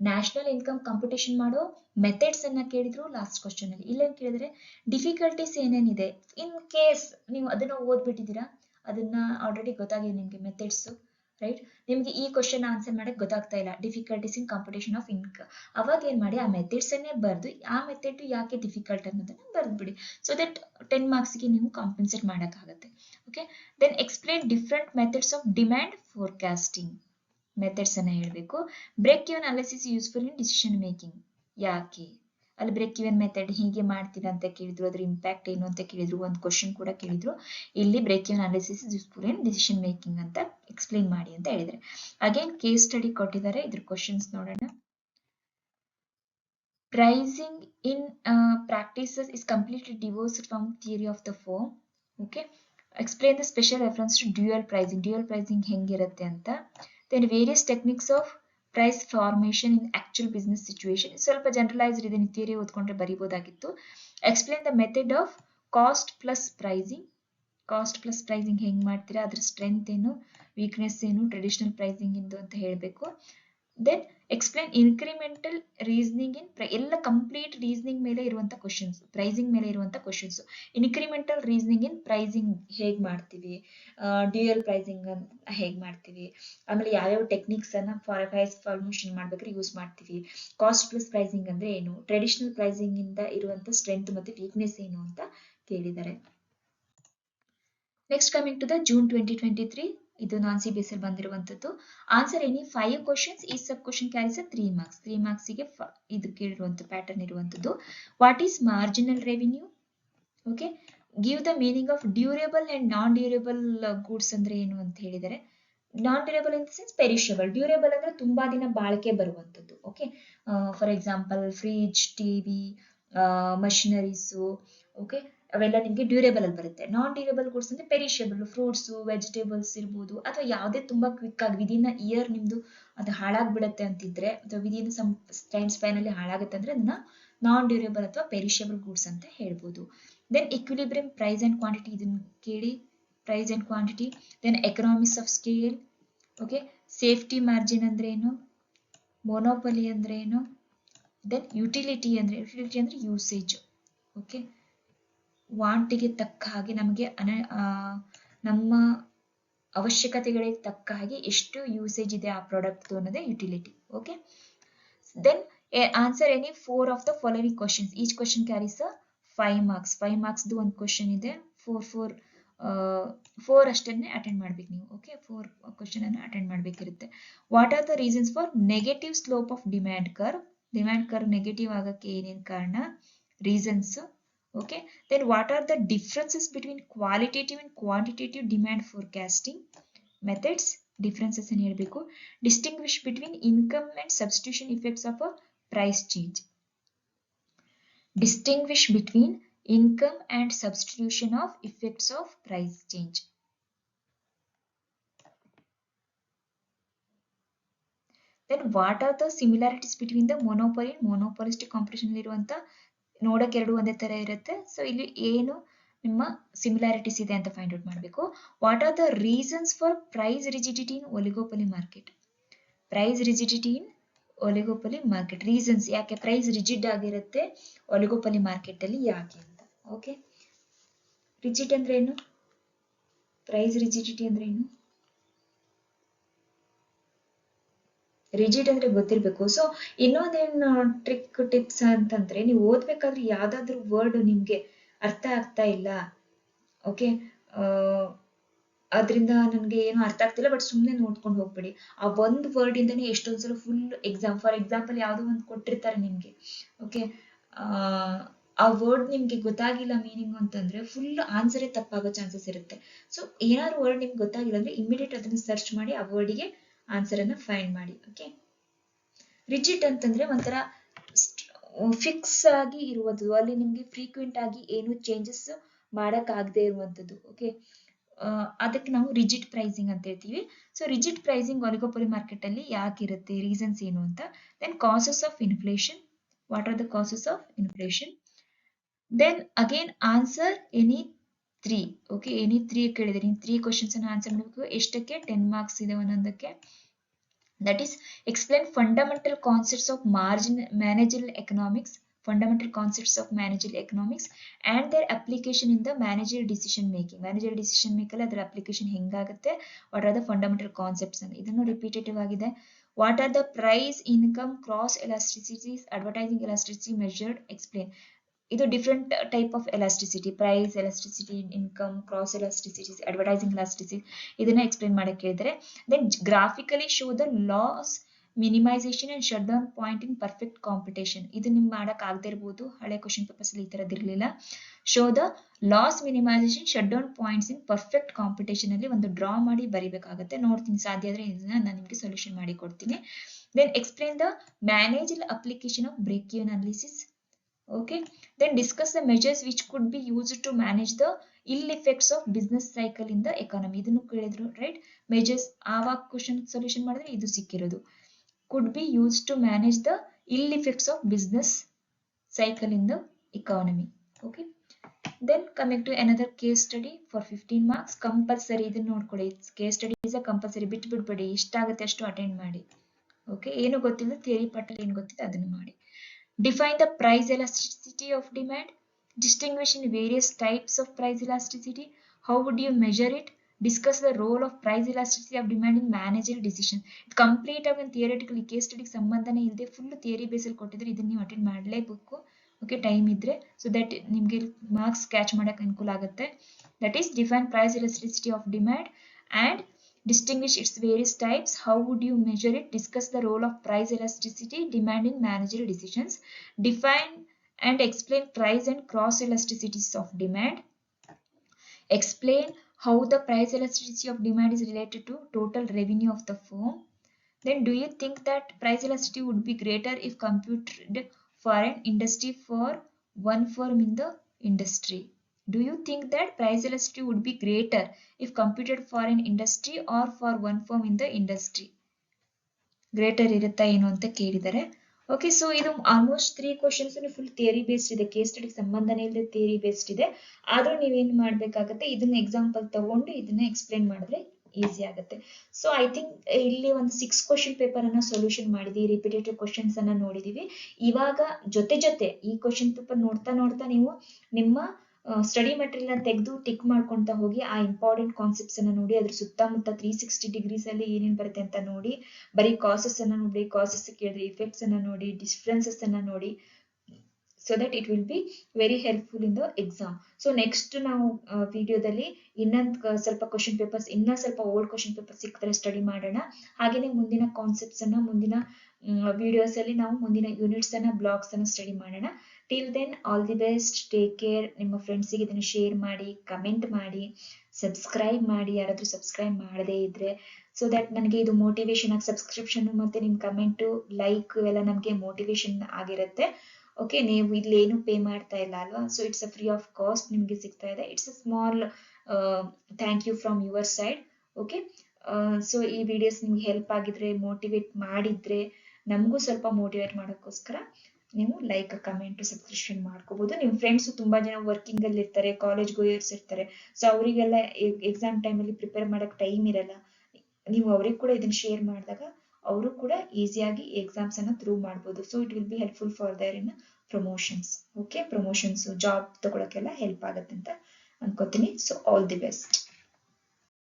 national income competition ಮಾಡೋ ಮೆಥಡ್ಸ್ ಅನ್ನ ಕೇಳಿದ್ರು ಲಾಸ್ಟ್ ಕ್ವಶನ್ ಅಲ್ಲಿ. ಇಲ್ಲೇನ್ ಕೇಳಿದ್ರೆ ಡಿಫಿಕಲ್ಟೀಸ್ ಏನೇನಿದೆ, ಇನ್ ಕೇಸ್ ನೀವು ಅದನ್ನ ಓದ್ಬಿಟ್ಟಿದ್ದೀರಾ, ಅದನ್ನ ಆಲ್ರೆಡಿ ಗೊತ್ತಾಗಿದೆ ನಿಮ್ಗೆ ಮೆಥಡ್ಸ್, ರೈಟ್? ನಿಮ್ಗೆ ಈ ಕ್ವಶನ್ ಆನ್ಸರ್ ಮಾಡಕ್ ಗೊತ್ತಾಗ್ತಾ ಇಲ್ಲ, difficulties in competition of income, ಅವಾಗ ಏನ್ ಮಾಡಿ ಆ ಮೆಥಡ್ಸ್ ಅನ್ನೇ ಬರ್ದು ಆ ಮೆಥಡ್ ಯಾಕೆ ಡಿಫಿಕಲ್ಟ್ ಅನ್ನೋದನ್ನ ಬರ್ದ್ಬಿಡಿ. ಸೊ ದಟ್ 10 ಮಾರ್ಕ್ಸ್ ಗೆ ನೀವು ಕಾಂಪನ್ಸೇಟ್ ಮಾಡಕ್ಕಾಗತ್ತೆ. Okay, then explain different methods of demand forecasting. Methods ಅನ್ನ ಹೇಳ್ಬೇಕು. Break even analysis useful in decision making. ಯಾಕೆ ಅಲ್ಲಿ ಬ್ರೇಕ್ ಇವನ್ ಮೆಥಡ್ ಹೀಗೆ ಮಾಡ್ತೀರಾ ಅಂತ ಕೇಳಿದ್ರು, ಅದ್ರ ಇಂಪ್ಯಾಕ್ಟ್ ಏನು ಅಂತ ಕೇಳಿದ್ರು, ಒಂದು ಕ್ವಶನ್ ಕೂಡ ಕೇಳಿದ್ರು. ಇಲ್ಲಿ break even analysis useful in decision making ಅಂತ ಎಕ್ಸ್ಪ್ಲೇನ್ ಮಾಡಿ ಅಂತ ಹೇಳಿದ್ರೆ. ಅಗೇನ್ ಕೇಸ್ ಸ್ಟಡಿ ಕೊಟ್ಟಿದ್ದಾರೆ, ಇದ್ರ ಕ್ವಶನ್ಸ್ ನೋಡೋಣ. Pricing in practices is completely divorced from theory of the firm. Okay, explain the special reference to dual pricing. Dual pricing ಹೆಂಗಿರುತ್ತೆ ಅಂತ. Then various techniques of price formation in actual business situation. ಸ್ವಲ್ಪ generalised ಇದೆ, theory ಓದ್ಕೊಂಡ್ರೆ ಬರಿಬೋದಾಗಿತ್ತು. Explain the method of cost plus pricing. Cost plus pricing ಹೆಂಗ್ ಮಾಡ್ತೀರಾ, ಅದ್ರ strength ಏನು, ವೀಕ್ನೆಸ್ ಏನು, ಟ್ರೆಡಿಷನಲ್ ಪ್ರೈಸಿಂಗ್ ಇಂದು ಅಂತ ಹೇಳಬೇಕು. ದೆನ್ ಎಕ್ಸ್ಪ್ಲೇನ್ ಇನ್ಕ್ರಿಮೆಂಟಲ್ ರೀಸನಿಂಗ್ ಇನ್ ಎಲ್ಲ ಕಂಪ್ಲೀಟ್ ರೀಸನಿಂಗ್ ಮೇಲೆ ಇರುವಂತ ಕ್ವಶನ್ಸ್, ಪ್ರೈಸಿಂಗ್ ಮೇಲೆ ಇರುವಂತ ಕ್ವಶನ್ಸ್. ಇನ್ಕ್ರಿಮೆಂಟಲ್ ರೀಸನಿಂಗ್ ಇನ್ ಪ್ರೈಸಿಂಗ್ ಹೇಗ್ ಮಾಡ್ತೀವಿ, ಡ್ಯೂಯಲ್ ಪ್ರೈಸಿಂಗ್ ಹೇಗ್ ಮಾಡ್ತೀವಿ, ಆಮೇಲೆ ಯಾವ್ಯಾವ ಟೆಕ್ನಿಕ್ಸ್ ಅನ್ನ ಪ್ರೈಸ್ ಫಾರ್ಮೇಷನ್ ಮಾಡ್ಬೇಕಾದ್ರೆ ಯೂಸ್ ಮಾಡ್ತೀವಿ. ಕಾಸ್ಟ್ ಪ್ಲಸ್ ಪ್ರೈಸಿಂಗ್ ಅಂದ್ರೆ ಏನು, ಟ್ರೆಡಿಷನಲ್ ಪ್ರೈಸಿಂಗ್ ಇಂದ ಇರುವಂತ ಸ್ಟ್ರೆಂತ್ ಮತ್ತೆ ವೀಕ್ನೆಸ್ ಏನು ಅಂತ ಕೇಳಿದ್ದಾರೆ. Next coming to the June 2023, ಇದು ನಾನ್ CBSE ಅಲ್ಲಿ ಬಂದಿರುವಂತದ್ದು. ಆನ್ಸರ್ ಎನಿ 5 ಕ್ವಶನ್ಸ್, ಈ sub question carries 3 marks. 3 marks ಗೆ ಇದು ಕೇಳಿರುವಂತ ಪ್ಯಾಟರ್ನ್ ಇರುವಂತದ್ದು. What is marginal revenue? Okay, give the meaning of durable and non durable goods ಅಂದ್ರೆ ಏನು ಅಂತ ಹೇಳಿದರೆ. Non durable in the sense perishable, durable ಅಂದ್ರೆ ತುಂಬಾ ದಿನ ಬಾಳಿಕೆ ಬರುವಂತದ್ದು. Okay, for example fridge, TV, machineries, okay, ಅವೆಲ್ಲ ನಿಮ್ಗೆ ಡ್ಯೂರೇಬಲ್ ಅಲ್ಲಿ ಬರುತ್ತೆ. ನಾನ್ ಡ್ಯೂರೇಬಲ್ ಗೂಡ್ಸ್ ಅಂದ್ರೆ ಪೆರಿಷಬಲ್, ಫ್ರೂಟ್ಸ್, ವೆಜಿಟೇಬಲ್ಸ್ ಇರ್ಬೋದು, ಅಥವಾ ಯಾವುದೇ ತುಂಬಾ ಕ್ವಿಕ್ ಆಗಿ ವಿದಿನ್ ಇಯರ್ ನಿಮ್ದು ಅದು ಹಾಳಾಗ್ಬಿಡತ್ತೆ ಅಂತಿದ್ರೆ, ಅಥವಾ ವಿದಿನ್ ಸಮ್ ಟೈಮ್ ಸ್ಪ್ಯಾನ್ ಅಲ್ಲಿ ಹಾಳಾಗುತ್ತೆ ಅಂದ್ರೆ ಅದನ್ನ ನಾನ್ ಡ್ಯೂರೇಬಲ್ ಅಥವಾ ಪೆರಿಷಬಲ್ ಗೂಡ್ಸ್ ಅಂತ ಹೇಳ್ಬೋದು. Then equilibrium price and quantity, ಇದನ್ನ ಕೇಳಿ, price and quantity. Then economics of scale. Okay, safety margin ಅಂದ್ರೆ ಏನು, ಮೊನೋಪಲಿ ಅಂದ್ರೆ ಏನು. ದೆನ್ ಯುಟಿಲಿಟಿ ಅಂದ್ರೆ ಯೂಸೇಜ್. ಓಕೆ, ವಾಂಟಿಗೆ ತಕ್ಕ ಹಾಗೆ ನಮಗೆ ನಮ್ಮ ಅವಶ್ಯಕತೆಗಳಿಗೆ ತಕ್ಕ ಹಾಗೆ ಎಷ್ಟು ಯೂಸೇಜ್ ಇದೆ ಆ ಪ್ರಾಡಕ್ಟ್ ಅನ್ನೋದೇ utility. Okay, then answer any 4 of the following questions. Each question carries 5 marks 5 ಮಾರ್ಕ್ಸ್ದು ಒಂದು ಕ್ವಶನ್ ಇದೆ 4 ಅಷ್ಟನ್ನೇ ಅಟೆಂಡ್ ಮಾಡ್ಬೇಕು ನೀವು. ಓಕೆ, 4 ಕ್ವಶನ್ ಅನ್ನು ಅಟೆಂಡ್ ಮಾಡ್ಬೇಕಿರುತ್ತೆ. What are the reasons for negative slope of demand curve negative ಆಗಕ್ಕೆ ಏನೇನು ಕಾರಣ, reasons. Okay, then what are the differences between qualitative and quantitative demand forecasting methods, differences ಅನ್ನು ಹೇಳಬೇಕು. Distinguish between income and substitution effects of a price change. Distinguish between income and substitution of effects of price change. Then what are the similarities between the monopoly and monopolistic competition ಇರುವಂತ ನೋಡಕ್ಕೆ ಎರಡು ಒಂದೇ ತರ ಇರುತ್ತೆ. So ಇಲ್ಲಿ ಏನು ನಿಮ್ಮ similarities ಇದೆ ಅಂತ ಫೈಂಡ್ ಔಟ್ ಮಾಡಬೇಕು. What are the reasons for price rigidity in oligopoly market. Price rigidity in oligopoly market, reasons ಯಾಕೆ ಪ್ರೈಸ್ ರಿಜಿಡ್ ಆಗಿರುತ್ತೆ ಒಲಿಗೋಪೊಲಿ ಮಾರ್ಕೆಟ್ ಅಲ್ಲಿ ಯಾಕೆ ಅಂತ. ಓಕೆ, ರಿಜಿಡ್ ಅಂದ್ರೆ ಏನು, ಪ್ರೈಸ್ ರಿಜಿಡಿಟಿ ಅಂದ್ರೆ ಏನು, ರಿಜಿಡ್ ಅಂದ್ರೆ ಗೊತ್ತಿರ್ಬೇಕು. ಸೊ ಇನ್ನೊಂದೇನು ಟ್ರಿಕ್ ಟಿಪ್ಸ್ ಅಂತಂದ್ರೆ, ನೀವು ಓದ್ಬೇಕಾದ್ರೆ ಯಾವ್ದಾದ್ರು ವರ್ಡ್ ನಿಮ್ಗೆ ಅರ್ಥ ಆಗ್ತಾ ಇಲ್ಲ, ಓಕೆ, ಅದರಿಂದ ನನಗೆ ಏನು ಅರ್ಥ ಆಗ್ತಿಲ್ಲ ಬಟ್ ಸುಮ್ಮನೆ ನೋಡ್ಕೊಂಡು ಹೋಗ್ಬೇಡಿ. ಆ ಒಂದು ವರ್ಡ್ ಇಂದಾನೆ ಎಷ್ಟೊಂದ್ಸಲ ಫುಲ್ ಫಾರ್ ಎಕ್ಸಾಂಪಲ್ ಯಾವುದೋ ಒಂದು ಕೊಟ್ಟಿರ್ತಾರೆ ನಿಮ್ಗೆ, ಓಕೆ, ಆ ವರ್ಡ್ ನಿಮ್ಗೆ ಗೊತ್ತಾಗಿಲ್ಲ ಮೀನಿಂಗ್ ಅಂತಂದ್ರೆ ಫುಲ್ ಆನ್ಸರೇ ತಪ್ಪಾಗೋ ಚಾನ್ಸಸ್ ಇರುತ್ತೆ. ಸೊ ಏನಾದ್ರು ವರ್ಡ್ ನಿಮ್ಗೆ ಗೊತ್ತಾಗಿಲ್ಲ ಅಂದ್ರೆ ಇಮಿಡಿಯೇಟ್ ಅದನ್ನ ಸರ್ಚ್ ಮಾಡಿ ಆ ವರ್ಡಿಗೆ ಆನ್ಸರ್ ಅನ್ನ ಫೈಂಡ್ ಮಾಡಿ. ಓಕೆ, ರಿಜಿಡ್ ಅಂತಂದ್ರೆ ಒಂಥರ ಫಿಕ್ಸ್ ಆಗಿ ಇರುವುದು, ಅಲ್ಲಿ ನಿಮ್ಗೆ ಫ್ರೀಕ್ವೆಂಟ್ ಆಗಿ ಏನು ಚೇಂಜಸ್ ಮಾಡಕ್ ಆಗದೆ ಇರುವಂತದ್ದು. ಓಕೆ, ಅದಕ್ಕೆ ನಾವು ರಿಜಿಡ್ ಪ್ರೈಸಿಂಗ್ ಅಂತ ಹೇಳ್ತೀವಿ. So rigid pricing oligopoly market ಅಲ್ಲಿ ಯಾಕಿರುತ್ತೆ, ರೀಸನ್ಸ್ ಏನು ಅಂತ. Then causes of inflation, what are the causes of inflation. Then again answer any 3. Okay, any 3 ಕೇಳಿದ್ರೆ ನೀವು 3 ಕ್ವಶನ್ಸ್ ಅನ್ನು ಆನ್ಸರ್ ಮಾಡಬೇಕು. ಎಷ್ಟಕ್ಕೆ 10 ಮಾರ್ಕ್ಸ್ ಇದೆ ಒಂದೊಂದಕ್ಕೆ. That is explain fundamental concepts of managerial economics, fundamental concepts of managerial economics and their application in the managerial decision making. Managerial decision making ಅಲ್ಲಿ ಅದರ application ಹೆಂಗಾಗುತ್ತೆ, what are the fundamental concepts ಅಂತ. ಇದನ್ನು repetitive ಆಗಿದೆ. What are the price, income, cross elasticities, advertising elasticity measured, explain. ಇದು different type of elasticity, price elasticity, income, cross elasticity, advertising elasticity, ಇದನ್ನ explain ಮಾಡಕ್ಕೆ ಹೇಳಿದರೆ. Then graphically show the loss minimisation and shut down point in perfect competition. ಇದು ನಿಮ್ಗೆ ಮಾಡಕ್ ಆಗದೆ ಇರಬಹುದು, ಹಳೆ ಕ್ವಶನ್ ಪೇಪರ್ಸ್ ಅಲ್ಲಿ ಈ ತರದಿರ್ಲಿಲ್ಲ. Show the loss minimisation shut down points in perfect competition ಅಲ್ಲಿ ಒಂದು ಡ್ರಾ ಮಾಡಿ ಬರಿಬೇಕಾಗುತ್ತೆ. ನೋಡ್ತೀನಿ, ಸಾಧ್ಯ ಆದ್ರೆ ಇದನ್ನ ನಾನು ನಿಮ್ಗೆ ಸೊಲ್ಯೂಷನ್ ಮಾಡಿ ಕೊಡ್ತೀನಿ. Then explain the managerial application of break even analysis. Okay, then discuss the measures which could be used to manage the ill effects of business cycle in the economy. ಇದನ್ನು ಕೇಳಿದ್ರು, ರೈಟ್. ಮೆಜರ್ಸ್ ಆವಾಗ question solution ಮಾಡಿದ್ರೆ ಇದು ಸಿಕ್ಕಿರೋದು. could be used to manage the ill effects of business cycle in the economy. Okay, then coming to another case study for 15 marks. Compulsory ಇದನ್ನ ನೋಡ್ಕೊಳ್ಳಿ. Case study is a compulsory, ಬಿಟ್ಬಿಡ್ಬೇಡಿ, ಎಷ್ಟಾಗುತ್ತೆ ಅಷ್ಟು attend ಮಾಡಿ. Okay, ಏನು ಗೊತ್ತಿಲ್ಲ theory ಪಾರ್ಟಲ್ಲಿ ಏನು ಗೊತ್ತಿಲ್ಲ ಅದನ್ನು ಮಾಡಿ. Define the price elasticity of demand. Distinguish in various types of price elasticity. How would you measure it? Discuss the role of price elasticity of demand in managerial decision. Complete ಆಗಿ theoretically case ಸ್ಟಡಿಗೆ ಸಂಬಂಧನೇ ಇಲ್ಲದೆ full theory ಬೇಸಲ್ಲಿ ಕೊಟ್ಟಿದ್ರೆ ಇದನ್ನ ನೀವು attend ಮಾಡಲೇಬೇಕು. Okay, time ಇದ್ರೆ, so that ನಿಮಗೆ marks catch ಮಾಡಕ್ಕೆ ಅನುಕೂಲ ಆಗುತ್ತೆ. That is define price elasticity of demand and distinguish its various types. How would you measure it? Discuss the role of price elasticity, demand in managerial decisions. Define and explain price and cross elasticities of demand. Explain how the price elasticity of demand is related to total revenue of the firm. Then do you think that price elasticity would be greater if computed for an industry for one firm in the industry? Do you think that price elasticity would be greater if computed for an industry or for one firm in the industry? Greater ಇರುತ್ತಾ ಏನು ಅಂತ ಕೇಳಿದ್ದಾರೆ. Okay, so ಇದು almost 3 questions full theory based ಇದೆ, case ಸ್ಟಡಿಗೆ ಸಂಬಂಧನೇ ಇಲ್ಲದೆ theory based ಇದೆ. ಆದ್ರೂ ನೀವೇನ್ ಮಾಡ್ಬೇಕಾಗತ್ತೆ, ಇದನ್ನ ಎಕ್ಸಾಂಪಲ್ ತಗೊಂಡು ಇದನ್ನ ಎಕ್ಸ್ಪ್ಲೇನ್ ಮಾಡಿದ್ರೆ ಈಸಿ ಆಗುತ್ತೆ. ಸೊ ಐ ಥಿಂಕ್ ಇಲ್ಲಿ ಒಂದು 6 ಕ್ವಶನ್ ಪೇಪರ್ ಅನ್ನ ಸೊಲ್ಯೂಷನ್ ಮಾಡಿದೀವಿ, ರಿಪಿಟೇಟಿವ್ ಕ್ವಶನ್ಸ್ ಅನ್ನ ನೋಡಿದೀವಿ. ಇವಾಗ ಜೊತೆ ಈ ಕ್ವಶನ್ ಪೇಪರ್ ನೋಡ್ತಾ ನೀವು ನಿಮ್ಮ ಸ್ಟಡಿ ಮೆಟೀರಿಯಲ್ ತೆಗೆದು ಟಿಕ್ ಮಾಡ್ಕೊಂತ ಹೋಗಿ ಆ ಇಂಪಾರ್ಟೆಂಟ್ ಕಾನ್ಸೆಪ್ಟ್ಸ್ ಅನ್ನ ನೋಡಿ, ಅದ್ರ ಸುತ್ತಮುತ್ತ 360 ಡಿಗ್ರೀಸ್ ಅಲ್ಲಿ ಏನೇನ್ ಬರುತ್ತೆ ಅಂತ ನೋಡಿ, ಬರೀ ಕಾಸಸ್ ಅನ್ನ ನೋಡಿ, ಕಾಸಸ್ ಕೇಳಿದ್ರೆ ಇಫೆಕ್ಟ್ಸ್ ಅನ್ನ ನೋಡಿ, ಡಿಫ್ರೆನ್ಸಸ್ ಅನ್ನ ನೋಡಿ, so that it will be very helpful in the exam. So next ನಾವು ವಿಡಿಯೋದಲ್ಲಿ ಇನ್ನೊಂದು ಸ್ವಲ್ಪ ಕ್ವಶನ್ ಪೇಪರ್ಸ್, ಇನ್ನೂ ಸ್ವಲ್ಪ ಓಲ್ಡ್ ಕ್ವಶನ್ ಪೇಪರ್ ಸಿಕ್ಕಿದ್ರೆ ಸ್ಟಡಿ ಮಾಡೋಣ. ಹಾಗೆಯೇ ಮುಂದಿನ ಕಾನ್ಸೆಪ್ಟ್ಸ್ ಅನ್ನ ಮುಂದಿನ ವಿಡಿಯೋಸ್ ಅಲ್ಲಿ ನಾವು ಮುಂದಿನ ಯೂನಿಟ್ಸ್ ಅನ್ನ ಬ್ಲಾಗ್ಸ್ ಅನ್ನ ಸ್ಟಡಿ ಮಾಡೋಣ. Till then all the best, take care. ನಿಮ್ಮ ಫ್ರೆಂಡ್ಸಿಗೆ ಇದನ್ನು ಶೇರ್ ಮಾಡಿ, ಕಮೆಂಟ್ ಮಾಡಿ, ಸಬ್ಸ್ಕ್ರೈಬ್ ಮಾಡಿ ಯಾರಾದರೂ ಸಬ್ಸ್ಕ್ರೈಬ್ ಮಾಡದೇ ಇದ್ರೆ, ಸೊ ದಟ್ ನನಗೆ ಇದು ಮೋಟಿವೇಶನ್ ಆಗಿ ಸಬ್ಸ್ಕ್ರಿಪ್ಷನ್ ಮತ್ತೆ ನಿಮ್ಮ ಕಮೆಂಟು ಲೈಕ್ ಎಲ್ಲ ನಮಗೆ ಮೋಟಿವೇಶನ್ ಆಗಿರುತ್ತೆ. ಓಕೆ, ನೀವು ಇಲ್ಲಿ ಏನು ಪೇ ಮಾಡ್ತಾ ಇಲ್ಲ ಅಲ್ವಾ, so it's a free of cost ನಿಮಗೆ ಸಿಗ್ತಾ ಇದೆ. It's a small thank you from your side. Okay, so ಈ ವಿಡಿಯೋಸ್ ನಿಮ್ಗೆ ಹೆಲ್ಪ್ ಆಗಿದ್ರೆ, ಮೋಟಿವೇಟ್ ಮಾಡಿದ್ರೆ, ನಮಗೂ ಸ್ವಲ್ಪ ಮೋಟಿವೇಟ್ ಮಾಡೋಕ್ಕೋಸ್ಕರ ನೀವು ಲೈಕ್, ಕಮೆಂಟ್, ಸಬ್ಸ್ಕ್ರಿಪ್ಷನ್ ಮಾಡ್ಕೋಬಹುದು. ನಿಮ್ಮ ಫ್ರೆಂಡ್ಸ್ ತುಂಬಾ ಜನ ವರ್ಕಿಂಗ್ ಅಲ್ಲಿ ಇರ್ತಾರೆ, ಕಾಲೇಜ್ ಗೋಯರ್ಸ್ ಇರ್ತಾರೆ, ಸೊ ಅವರಿಗೆಲ್ಲ ಎಕ್ಸಾಮ್ ಟೈಮಲ್ಲಿ ಪ್ರಿಪೇರ್ ಮಾಡಕ್ ಟೈಮ್ ಇರಲ್ಲ. ನೀವು ಅವ್ರಿಗೆ ಕೂಡ ಇದನ್ನ ಶೇರ್ ಮಾಡಿದಾಗ ಅವರು ಕೂಡ ಈಸಿಯಾಗಿ ಎಕ್ಸಾಮ್ಸ್ ಅನ್ನ ಥ್ರೂ ಮಾಡ್ಬೋದು. So it will be helpful for their in promotions. Okay, promotions job ತಗೊಳಕ್ಕೆಲ್ಲ ಹೆಲ್ಪ್ ಆಗುತ್ತೆ ಅಂತ ಅನ್ಕೋತೀನಿ. So all the best.